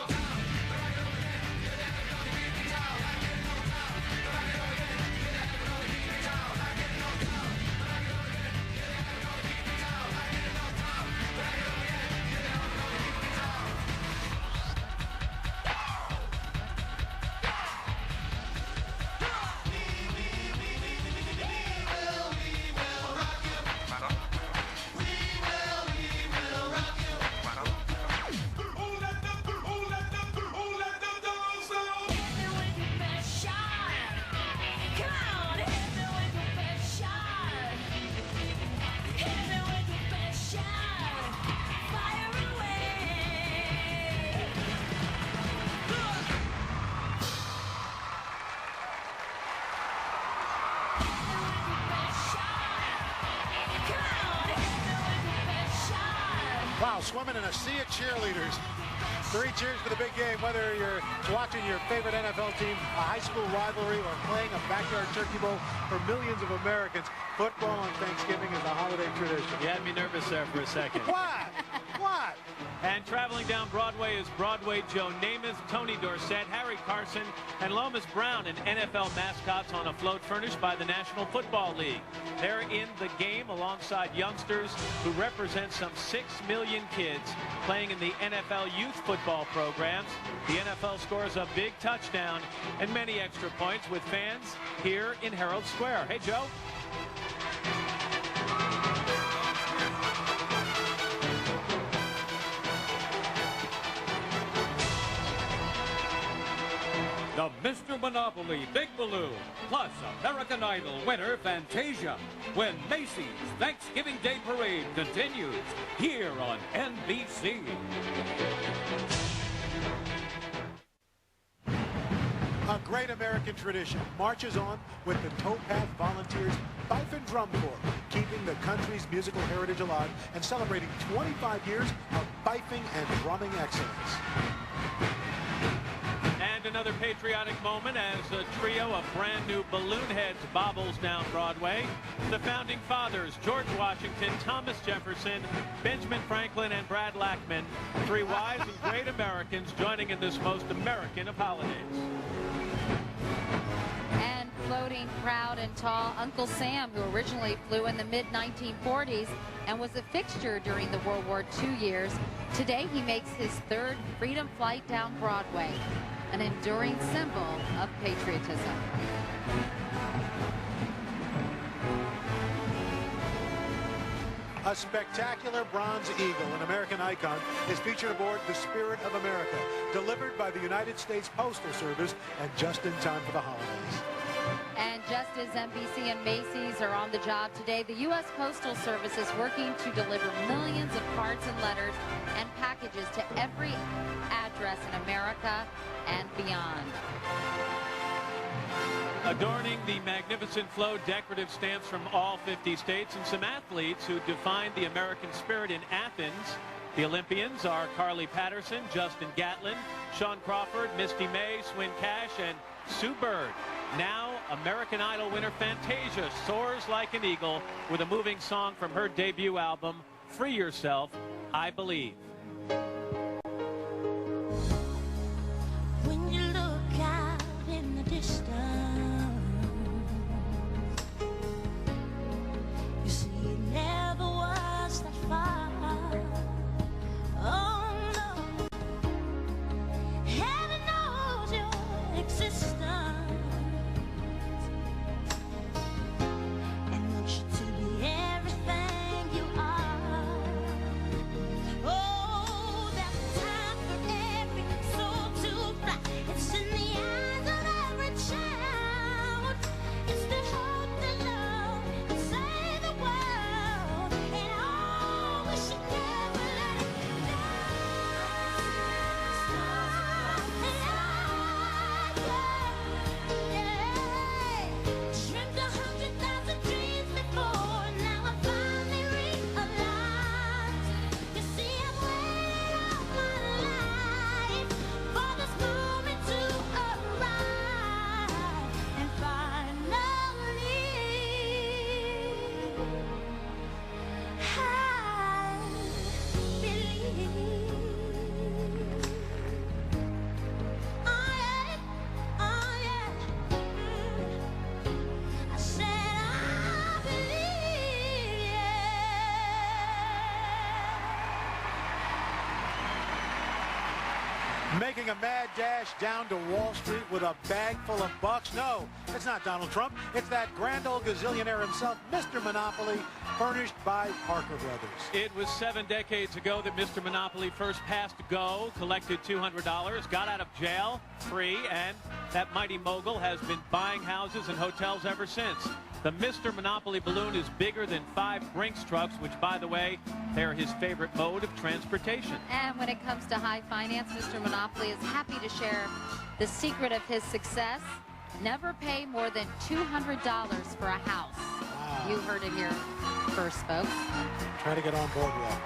Wow, swimming in a sea of cheerleaders. 3 cheers for the big game, whether you're watching your favorite NFL team, a high school rivalry, or playing a backyard turkey bowl. For millions of Americans, football on Thanksgiving is a holiday tradition. You had me nervous there for a second. What? What? And traveling down Broadway is Broadway Joe Namath, Tony Dorsett, Harry Carson, and Lomas Brown, and NFL mascots on a float furnished by the National Football League. They're in the game alongside youngsters who represent some 6 million kids playing in the NFL youth football programs. The NFL scores a big touchdown and many extra points with fans here in Herald Square. Hey, Joe. The Mr. Monopoly Big Balloon, plus American Idol winner Fantasia, when Macy's Thanksgiving Day Parade continues here on NBC. A great American tradition marches on with the Towpath Volunteers Drum Corps, keeping the country's musical heritage alive and celebrating 25 years of fifing and drumming excellence. And another patriotic moment as a trio of brand new balloon heads bobbles down Broadway. The founding fathers, George Washington, Thomas Jefferson, Benjamin Franklin, and Brad Lackman, three wise and great Americans joining in this most American of holidays. And floating proud and tall, Uncle Sam, who originally flew in the mid-1940s and was a fixture during the World War II years. Today he makes his third freedom flight down Broadway, an enduring symbol of patriotism. A spectacular bronze eagle, an American icon, is featured aboard the Spirit of America, delivered by the United States Postal Service and just in time for the holidays. And just as NBC and Macy's are on the job today, the U.S. Postal Service is working to deliver millions of cards and letters and packages to every address in America and beyond. Adorning the magnificent flow, decorative stamps from all 50 states and some athletes who defined the American spirit in Athens. The Olympians are Carly Patterson, Justin Gatlin, Shawn Crawford, Misty May, Swin Cash, and Sue Bird. Now, American Idol winner Fantasia soars like an eagle with a moving song from her debut album, Free Yourself, I Believe. When you look out in the distance, you see it never was that far. Oh no, heaven knows your existence. Making a mad dash down to Wall Street with a bag full of bucks? No, it's not Donald Trump. It's that grand old gazillionaire himself, Mr. Monopoly, furnished by Parker Brothers. It was 7 decades ago that Mr. Monopoly first passed go, collected $200, got out of jail free, and that mighty mogul has been buying houses and hotels ever since. The Mr. Monopoly balloon is bigger than 5 Brinks trucks, which, by the way, they're his favorite mode of transportation. And when it comes to high finance, Mr. Monopoly is happy to share the secret of his success. Never pay more than $200 for a house. Wow. You heard it here first, folks. Try to get on board with that.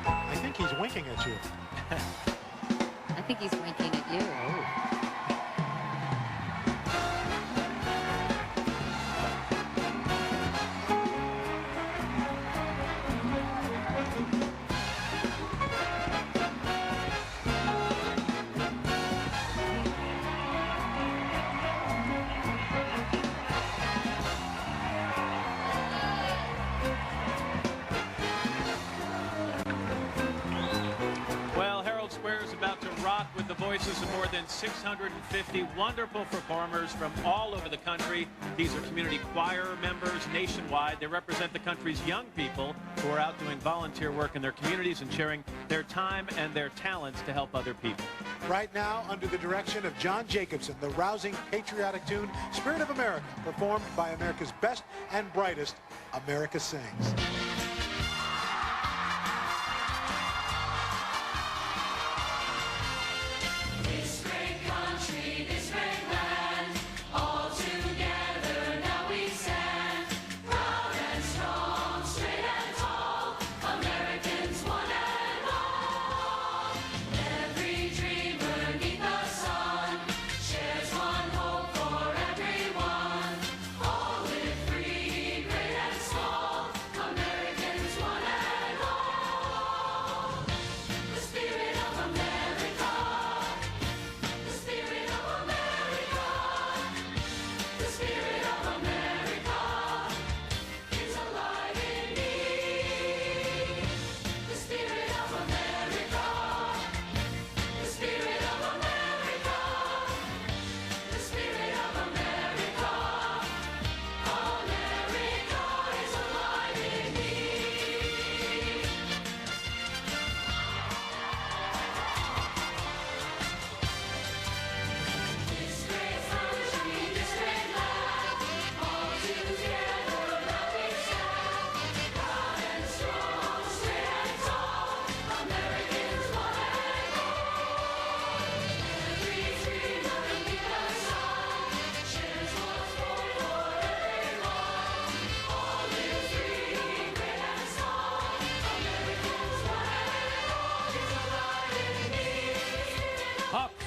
I think he's winking at you. I think he's winking at you. Oh. With the voices of more than 650 wonderful performers from all over the country. These are community choir members nationwide. They represent the country's young people who are out doing volunteer work in their communities and sharing their time and their talents to help other people. Right now, under the direction of John Jacobson, the rousing patriotic tune, Spirit of America, performed by America's best and brightest, America Sings.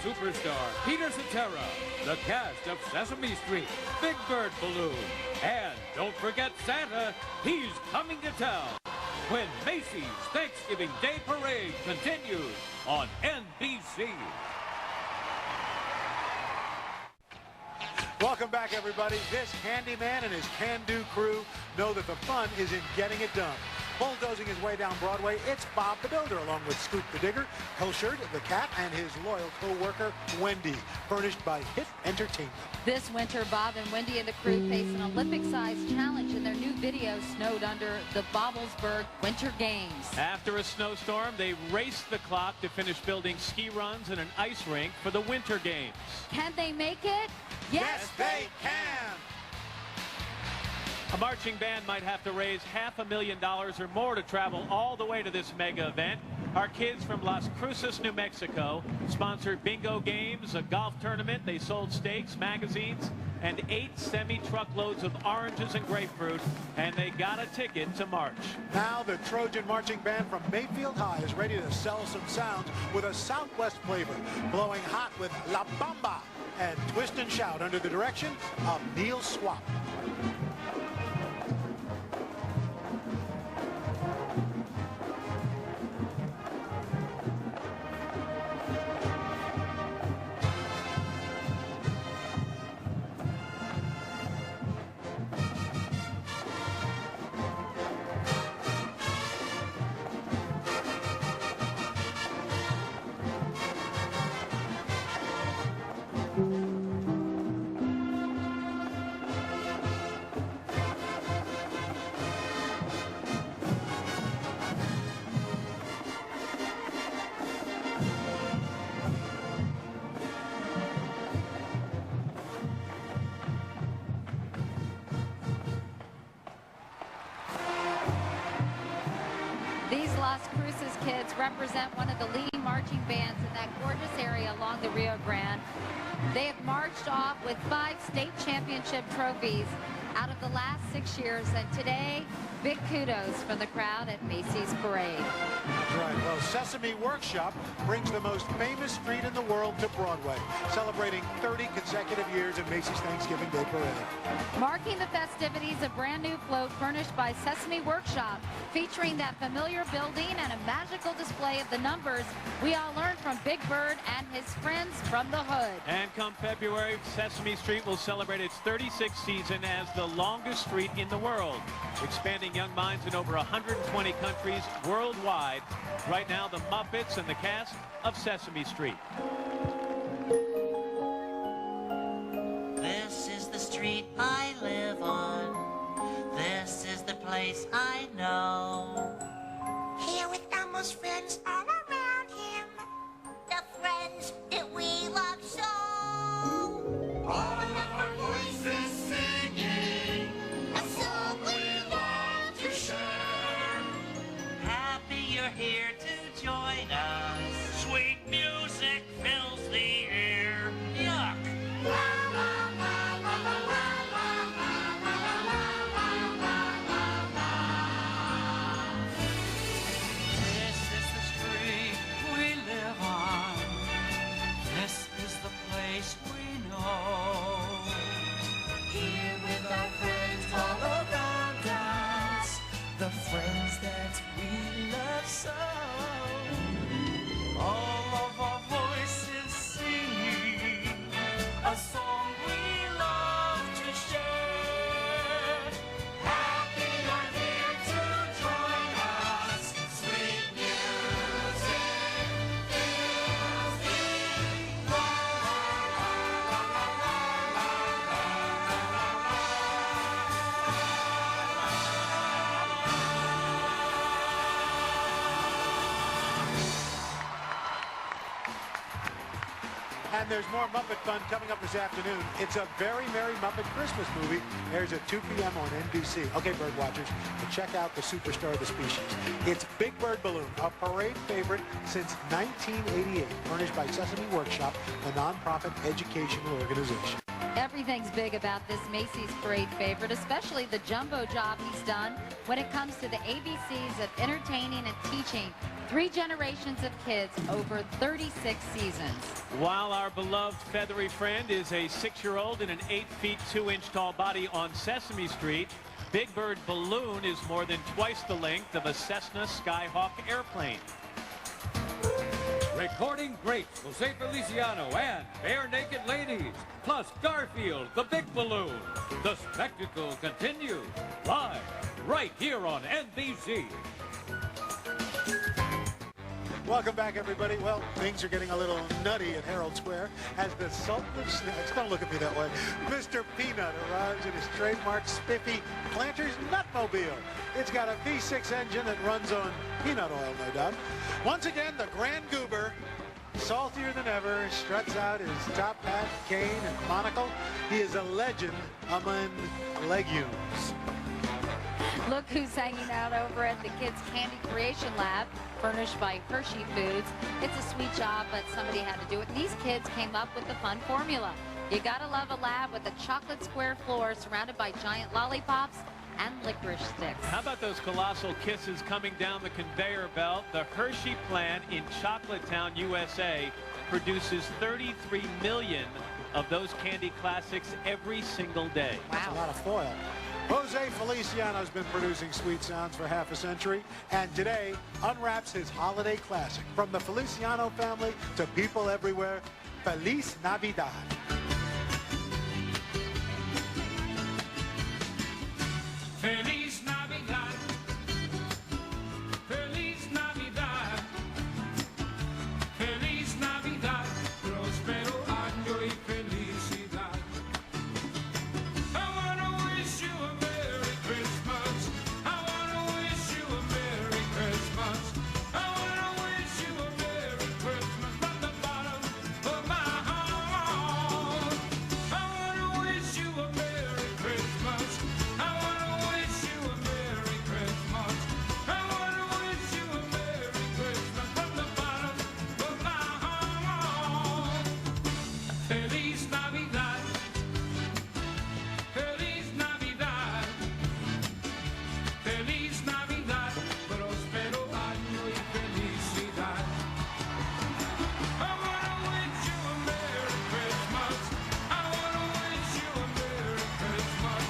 superstar Peter Cetera, the cast of Sesame Street, Big Bird Balloon, and don't forget Santa, he's coming to town when Macy's Thanksgiving Day Parade continues on NBC. Welcome back, everybody. This handyman and his can-do crew know that the fun is in getting it done. Bulldozing his way down Broadway, it's Bob Bedoder along with Scoop the Digger, Hilshard the Cat, and his loyal co-worker, Wendy, furnished by Hit Entertainment. This winter, Bob and Wendy and the crew face an Olympic-sized challenge in their new video, Snowed Under the Bobblesburg Winter Games. After a snowstorm, they raced the clock to finish building ski runs and an ice rink for the Winter Games. Can they make it? Yes, they can! A marching band might have to raise $500,000 or more to travel all the way to this mega event. Our kids from Las Cruces, New Mexico, sponsored bingo games, a golf tournament. They sold steaks, magazines, and 8 semi-truckloads of oranges and grapefruit, and they got a ticket to march. Now the Trojan Marching Band from Mayfield High is ready to sell some sounds with a Southwest flavor, blowing hot with La Bamba and Twist and Shout under the direction of Neil Swap. These Las Cruces kids represent one of the leading marching bands in that gorgeous area along the Rio Grande. They have marched off with 5 state championship trophies out of the last 6 years, and today, big kudos from the crowd at Macy's Parade. That's right. Well, Sesame Workshop brings the most famous street in the world to Broadway, celebrating 30 consecutive years of Macy's Thanksgiving Day Parade. Marking the festivities, a brand new float furnished by Sesame Workshop, featuring that familiar building and a magical display of the numbers we all learned from Big Bird and his friends from the hood. And come February, Sesame Street will celebrate its 36th season as the longest street in the world, expanding young minds in over 120 countries worldwide. Right now, the Muppets and the cast of Sesame Street. This is the street I live on. This is the place I know. Here with Elmo's friends all around him. The friends that we love so. All of our voices singing a song we love to share. Happy you're here to join us. Sweet music fills the air. Yuck! This is the street we live on. This is the place we know. Here with our friends all around us, the friends that we love so. All of our voices singing a song we love to share. Happy you're here to join us. Sweet music fills the And there's more Muppet fun coming up this afternoon. It's a Very Merry Muppet Christmas movie. Airs at 2 p.m. on NBC. Okay, bird watchers, check out the superstar of the species. It's Big Bird Balloon, a parade favorite since 1988, furnished by Sesame Workshop, a nonprofit educational organization. Everything's big about this Macy's Parade favorite, especially the jumbo job he's done when it comes to the ABCs of entertaining and teaching 3 generations of kids over 36 seasons. While our beloved feathery friend is a 6-year-old in an 8 feet 2 inch tall body on Sesame Street, Big Bird Balloon is more than twice the length of a Cessna Skyhawk airplane. Recording greats Jose Feliciano and Bare Naked Ladies, plus Garfield, the big balloon. The spectacle continues live right here on NBC. Welcome back, everybody. Well, things are getting a little nutty at Herald Square as the Sultan of Snacks, don't look at me that way, Mr. Peanut arrives in his trademark spiffy Planters Nutmobile. It's got a V6 engine that runs on peanut oil, no doubt. Once again, the Grand Goober, saltier than ever, struts out his top hat, cane, and monocle. He is a legend among legumes. Look who's hanging out over at the Kids Candy Creation Lab, furnished by Hershey Foods. It's a sweet job, but somebody had to do it. And these kids came up with the fun formula. You gotta love a lab with a chocolate square floor surrounded by giant lollipops and licorice sticks. How about those colossal kisses coming down the conveyor belt? The Hershey plant in Chocolatetown, USA produces 33 million of those candy classics every single day. That's a lot of foil. Jose Feliciano's been producing sweet sounds for half a century, and today unwraps his holiday classic. From the Feliciano family to people everywhere, Feliz Navidad. Feliz Navidad. Feliz Navidad. Feliz Navidad. Prospero año y felicidad. I wanna wish you a Merry Christmas. I wanna wish you a Merry Christmas. I wanna wish you a Merry Christmas from the bottom of my heart. I wanna wish you a Merry Christmas. I wanna wish you a Merry Christmas. I wanna wish you a Merry Christmas from the bottom of my heart. Feliz Navidad. Feliz Navidad. Feliz Navidad. Prospero año y felicidad. I wanna wish you a Merry Christmas. I wanna wish you a Merry Christmas.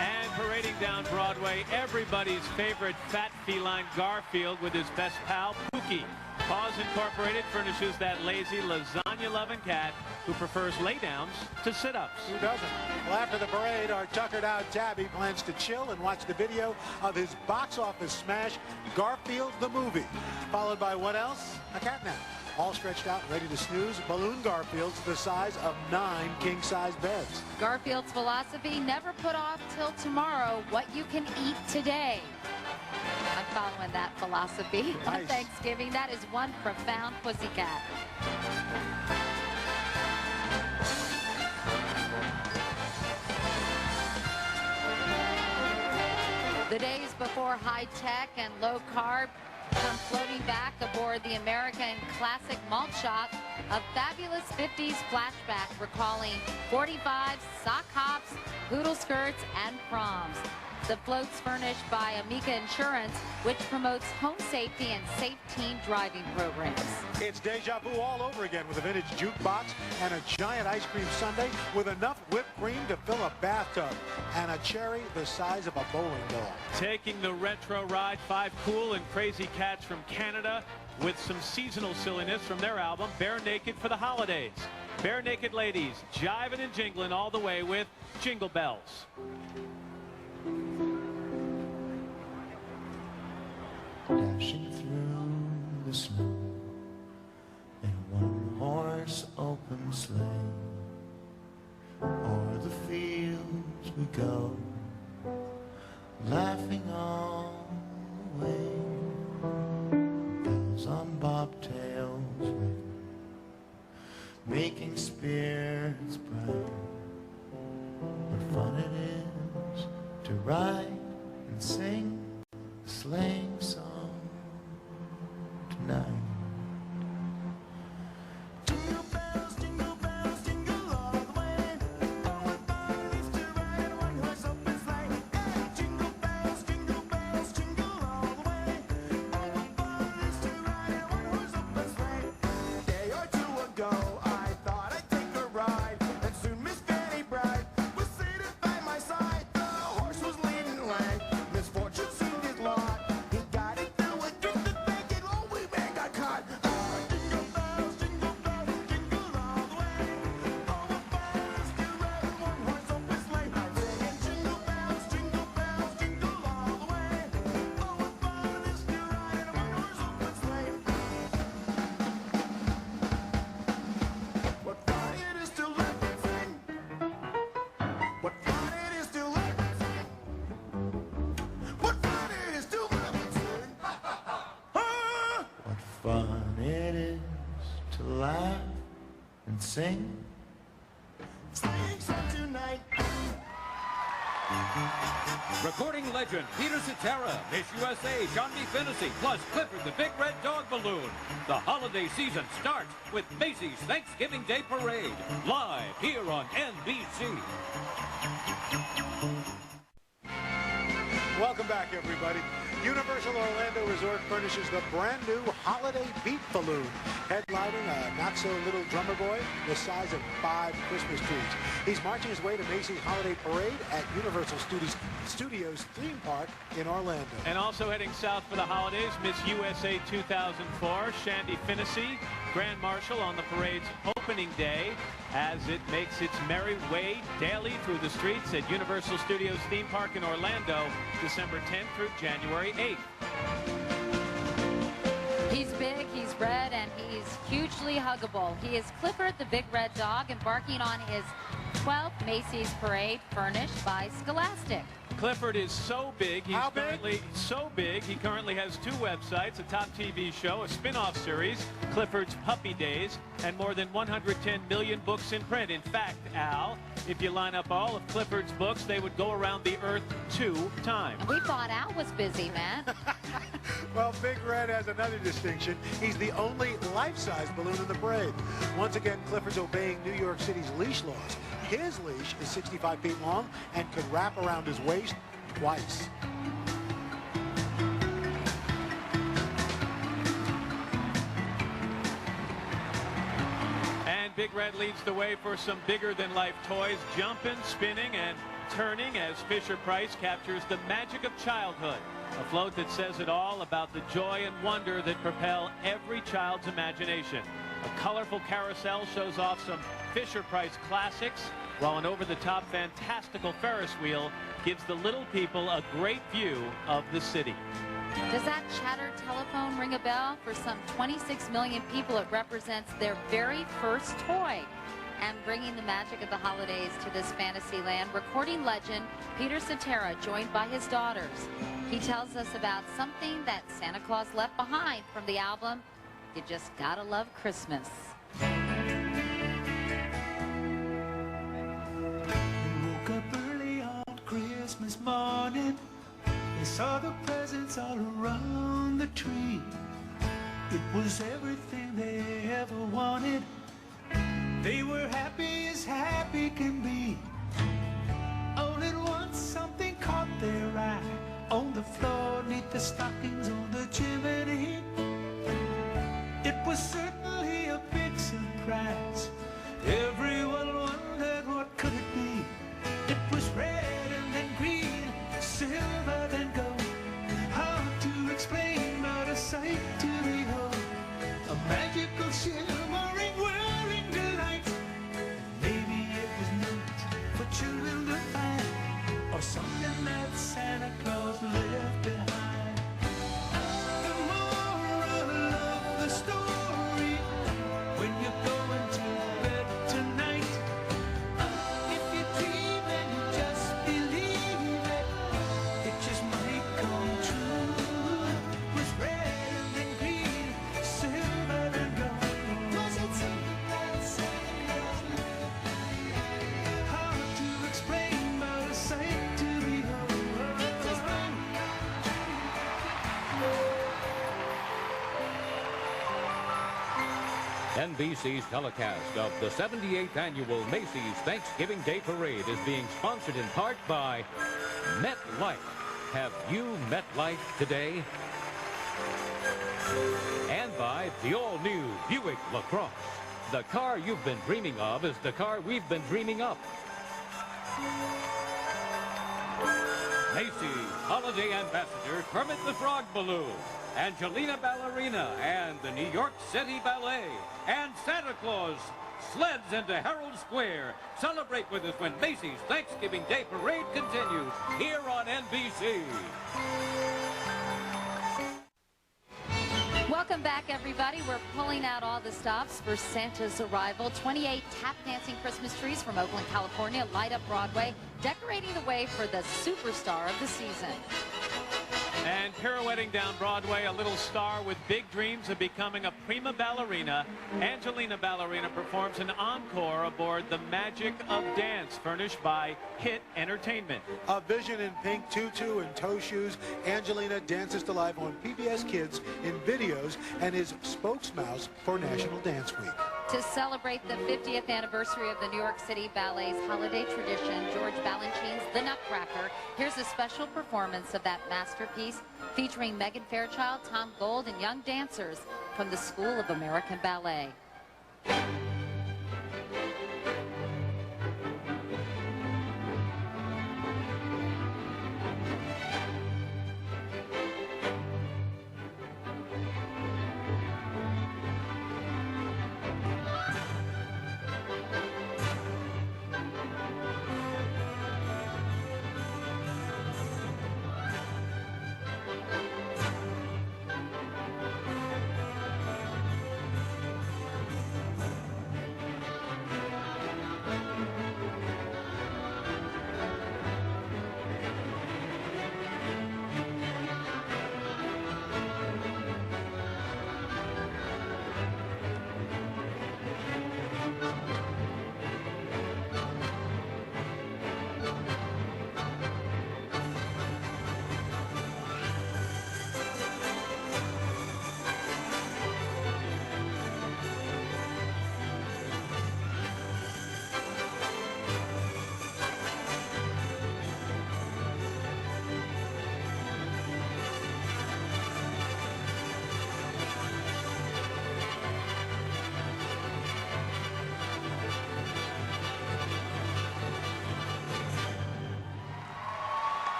And parading down Broadway, everybody's favorite fat feline Garfield with his best pal, Pookie. Paws Incorporated furnishes that lazy, lasagna-loving cat who prefers laydowns to sit-ups. Who doesn't? Well, after the parade, our tuckered-out Tabby plans to chill and watch the video of his box office smash, Garfield the Movie. Followed by what else? A cat nap. All stretched out, ready to snooze, balloon Garfields the size of 9 king-size beds. Garfield's philosophy, never put off till tomorrow what you can eat today. I'm following that philosophy on Nice. Thanksgiving. That is one profound pussycat. The days before high-tech and low-carb come floating back aboard the American classic malt shop, a fabulous 50s flashback recalling 45s, sock hops, poodle skirts, and proms. The float's furnished by Amica Insurance, which promotes home safety and safe teen driving programs. It's deja vu all over again with a vintage jukebox and a giant ice cream sundae with enough whipped cream to fill a bathtub and a cherry the size of a bowling ball. Taking the retro ride, 5 cool and crazy cats from Canada with some seasonal silliness from their album, Bare Naked for the Holidays. Bare Naked Ladies, jiving and jingling all the way with Jingle Bells. Dashing through the snow in a one-horse open sleigh. O'er the fields we go, laughing all the way. Bells on bobtails ring, making spirits bright. What fun it is to ride and sing a sleighing song tonight. Jingle bells, jingle bells, jingle all the way. Oh, what fun it is to ride in a one-horse open sleigh. Hey, jingle bells, jingle all the way. Oh, what fun it is to fun it is to laugh and sing. Sing tonight. Recording legend Peter Cetera, Miss USA John B. Finney, plus Clifford the Big Red Dog Balloon. The holiday season starts with Macy's Thanksgiving Day Parade, live here on NBC. Welcome back, everybody. Universal Orlando Resort furnishes the brand new Holiday Beat Balloon, headlining a not-so-little drummer boy the size of 5 Christmas trees. He's marching his way to Macy's Holiday Parade at Universal Studios theme park in Orlando. And also heading south for the holidays, Miss USA 2004, Shandy Finney, Grand Marshal on the parade's opening day as it makes its merry way daily through the streets at Universal Studios theme park in Orlando, December 10th through January 8th. He's big, he's red, and he's hugely huggable. He is Clifford the Big Red Dog, embarking on his 12th Macy's Parade, furnished by Scholastic. Clifford is so big, he currently has 2 websites, a top TV show, a spin-off series, Clifford's Puppy Days, and more than 110 million books in print. In fact, Al, if you line up all of Clifford's books, they would go around the earth 2 times. And we thought Al was busy, man. Well, Big Red has another distinction. He's the only life-size balloon in the parade. Once again, Clifford's obeying New York City's leash laws. His leash is 65 feet long and could wrap around his waist twice. And Big Red leads the way for some bigger-than-life toys, jumping, spinning, and turning as Fisher-Price captures the magic of childhood. A float that says it all about the joy and wonder that propel every child's imagination. A colorful carousel shows off some Fisher-Price classics, while an over-the-top fantastical Ferris wheel gives the little people a great view of the city. Does that chatter telephone ring a bell? For some 26 million people, it represents their very first toy. And bringing the magic of the holidays to this fantasy land, recording legend Peter Cetera, joined by his daughters. He tells us about something that Santa Claus left behind from the album, You Just Gotta Love Christmas. Woke up early on Christmas morning. They saw the presents all around the tree. It was everything they ever wanted. They were happy as happy can be. All at once something caught their eye. On the floor, neath the stockings on the chimney. It was certainly a big surprise. Everyone wondered what could it be. It was red and then green, silver then gold. Hard to explain, but a sight to behold. A magical shimmering, whirring delight. Maybe it was meant for children to find, or something that Santa Claus left behind. The moral of the story, when you're going to bed tonight, if you dream and you just believe it, it just might come true. It was red and green, silver and gold. Was it something that Santa Claus left behind? Hard to explain, but a sight to behold. It was NBC's telecast of the 78th Annual Macy's Thanksgiving Day Parade is being sponsored in part by MetLife. Have you met life today? And by the all-new Buick LaCrosse. The car you've been dreaming of is the car we've been dreaming up. Macy's Holiday Ambassadors Kermit the Frog Balloon, Angelina Ballerina and the New York City Ballet, and Santa Claus sleds into Herald Square. Celebrate with us when Macy's Thanksgiving Day Parade continues here on NBC. Welcome back, everybody. We're pulling out all the stops for Santa's arrival. 28 tap-dancing Christmas trees from Oakland, California light up Broadway, decorating the way for the superstar of the season. And And pirouetting down Broadway, a little star with big dreams of becoming a prima ballerina, Angelina Ballerina performs an encore aboard the Magic of Dance, furnished by Hit Entertainment. A vision in pink tutu and toe shoes, Angelina dances to life on PBS Kids in videos and is spokesmouse for National Dance Week. To celebrate the 50th anniversary of the New York City Ballet's holiday tradition, George Balanchine's The Nutcracker, here's a special performance of that masterpiece featuring Megan Fairchild, Tom Gold, and young dancers from the School of American Ballet.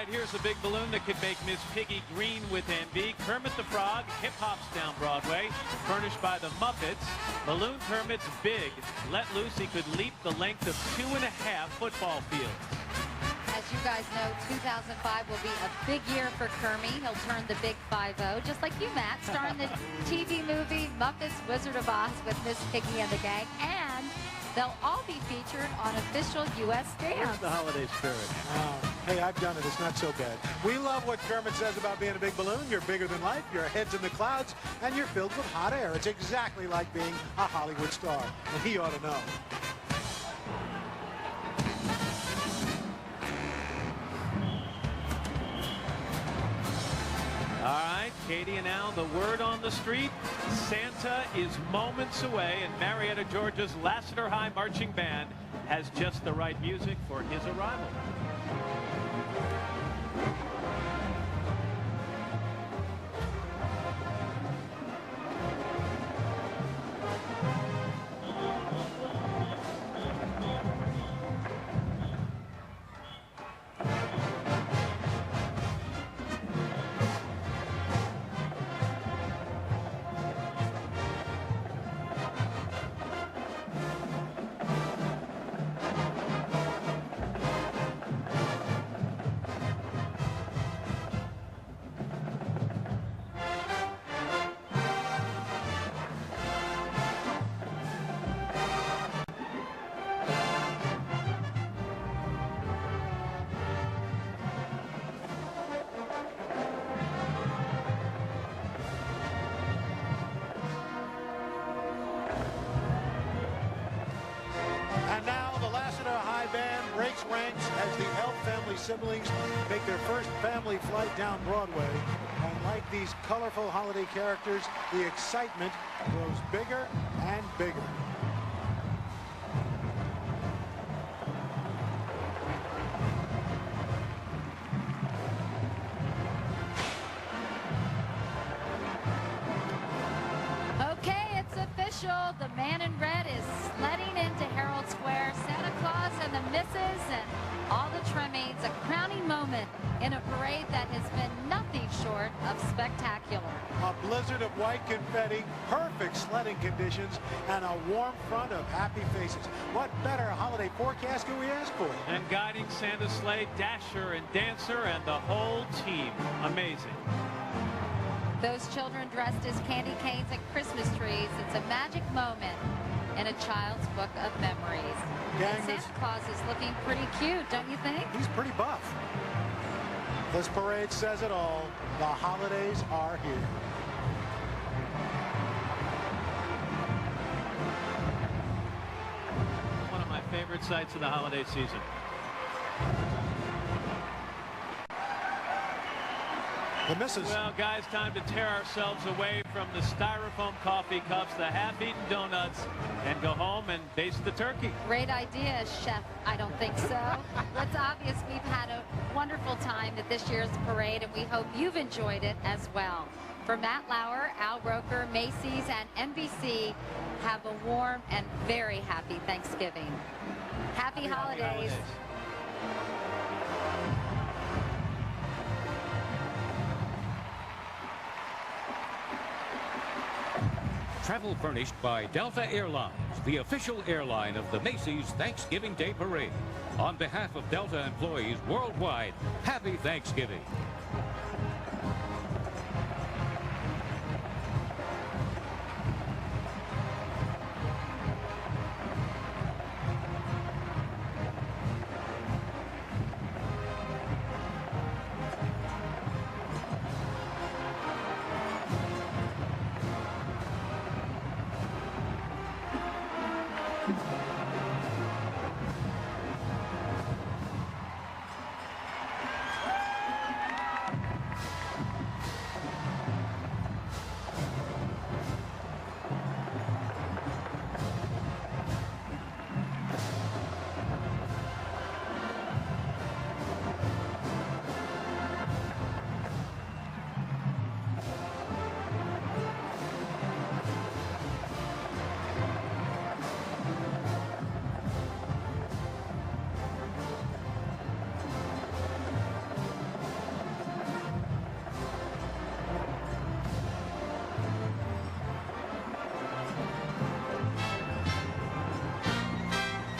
Here's a big balloon that could make Miss Piggy green with envy. Kermit the Frog hip-hops down Broadway, furnished by the Muppets. Balloon Kermit's big. Let loose, he could leap the length of 2.5 football fields. As you guys know, 2005 will be a big year for Kermit. He'll turn the big 5-0, just like you, Matt, starring the TV movie Muppets Wizard of Oz with Miss Piggy and the gang. And they'll all be featured on official U.S. dance. Where's the holiday spirit? Hey, I've done it. It's not so bad. We love what Kermit says about being a big balloon. You're bigger than life. Your head's in the clouds, and you're filled with hot air. It's exactly like being a Hollywood star, and he ought to know. All right, Katie and Al, the word on the street, Santa is moments away, and Marietta, Georgia's Lassiter High Marching Band has just the right music for his arrival. Ranks as the Elf family siblings make their first family flight down Broadway. And like these colorful holiday characters, the excitement grows bigger and bigger. Okay, it's official. The man in red is sledding into Herald Square. Santa Claus and the missus and all the trimmings. A crowning moment in a parade that has been nothing short of spectacular. A blizzard of white confetti, perfect sledding conditions, and a warm front of happy faces. What better holiday forecast can we ask for? And guiding Santa's sleigh, Dasher and Dancer and the whole team. Amazing. Those children dressed as candy canes and Christmas trees. It's a magic moment in a child's book of memories. Gang, And Santa Claus is looking pretty cute, don't you think? He's pretty buff. This parade says it all. The holidays are here. One of my favorite sights of the holiday season. The missus. Well, guys, time to tear ourselves away from the styrofoam coffee cups, the half-eaten donuts, and go home and baste the turkey. Great idea, Chef. I don't think so. It's obvious we've had a wonderful time at this year's parade, and we hope you've enjoyed it as well. For Matt Lauer, Al Roker, Macy's, and NBC, have a warm and very happy Thanksgiving. Happy holidays. Travel furnished by Delta Airlines, the official airline of the Macy's Thanksgiving Day Parade. On behalf of Delta employees worldwide, happy Thanksgiving.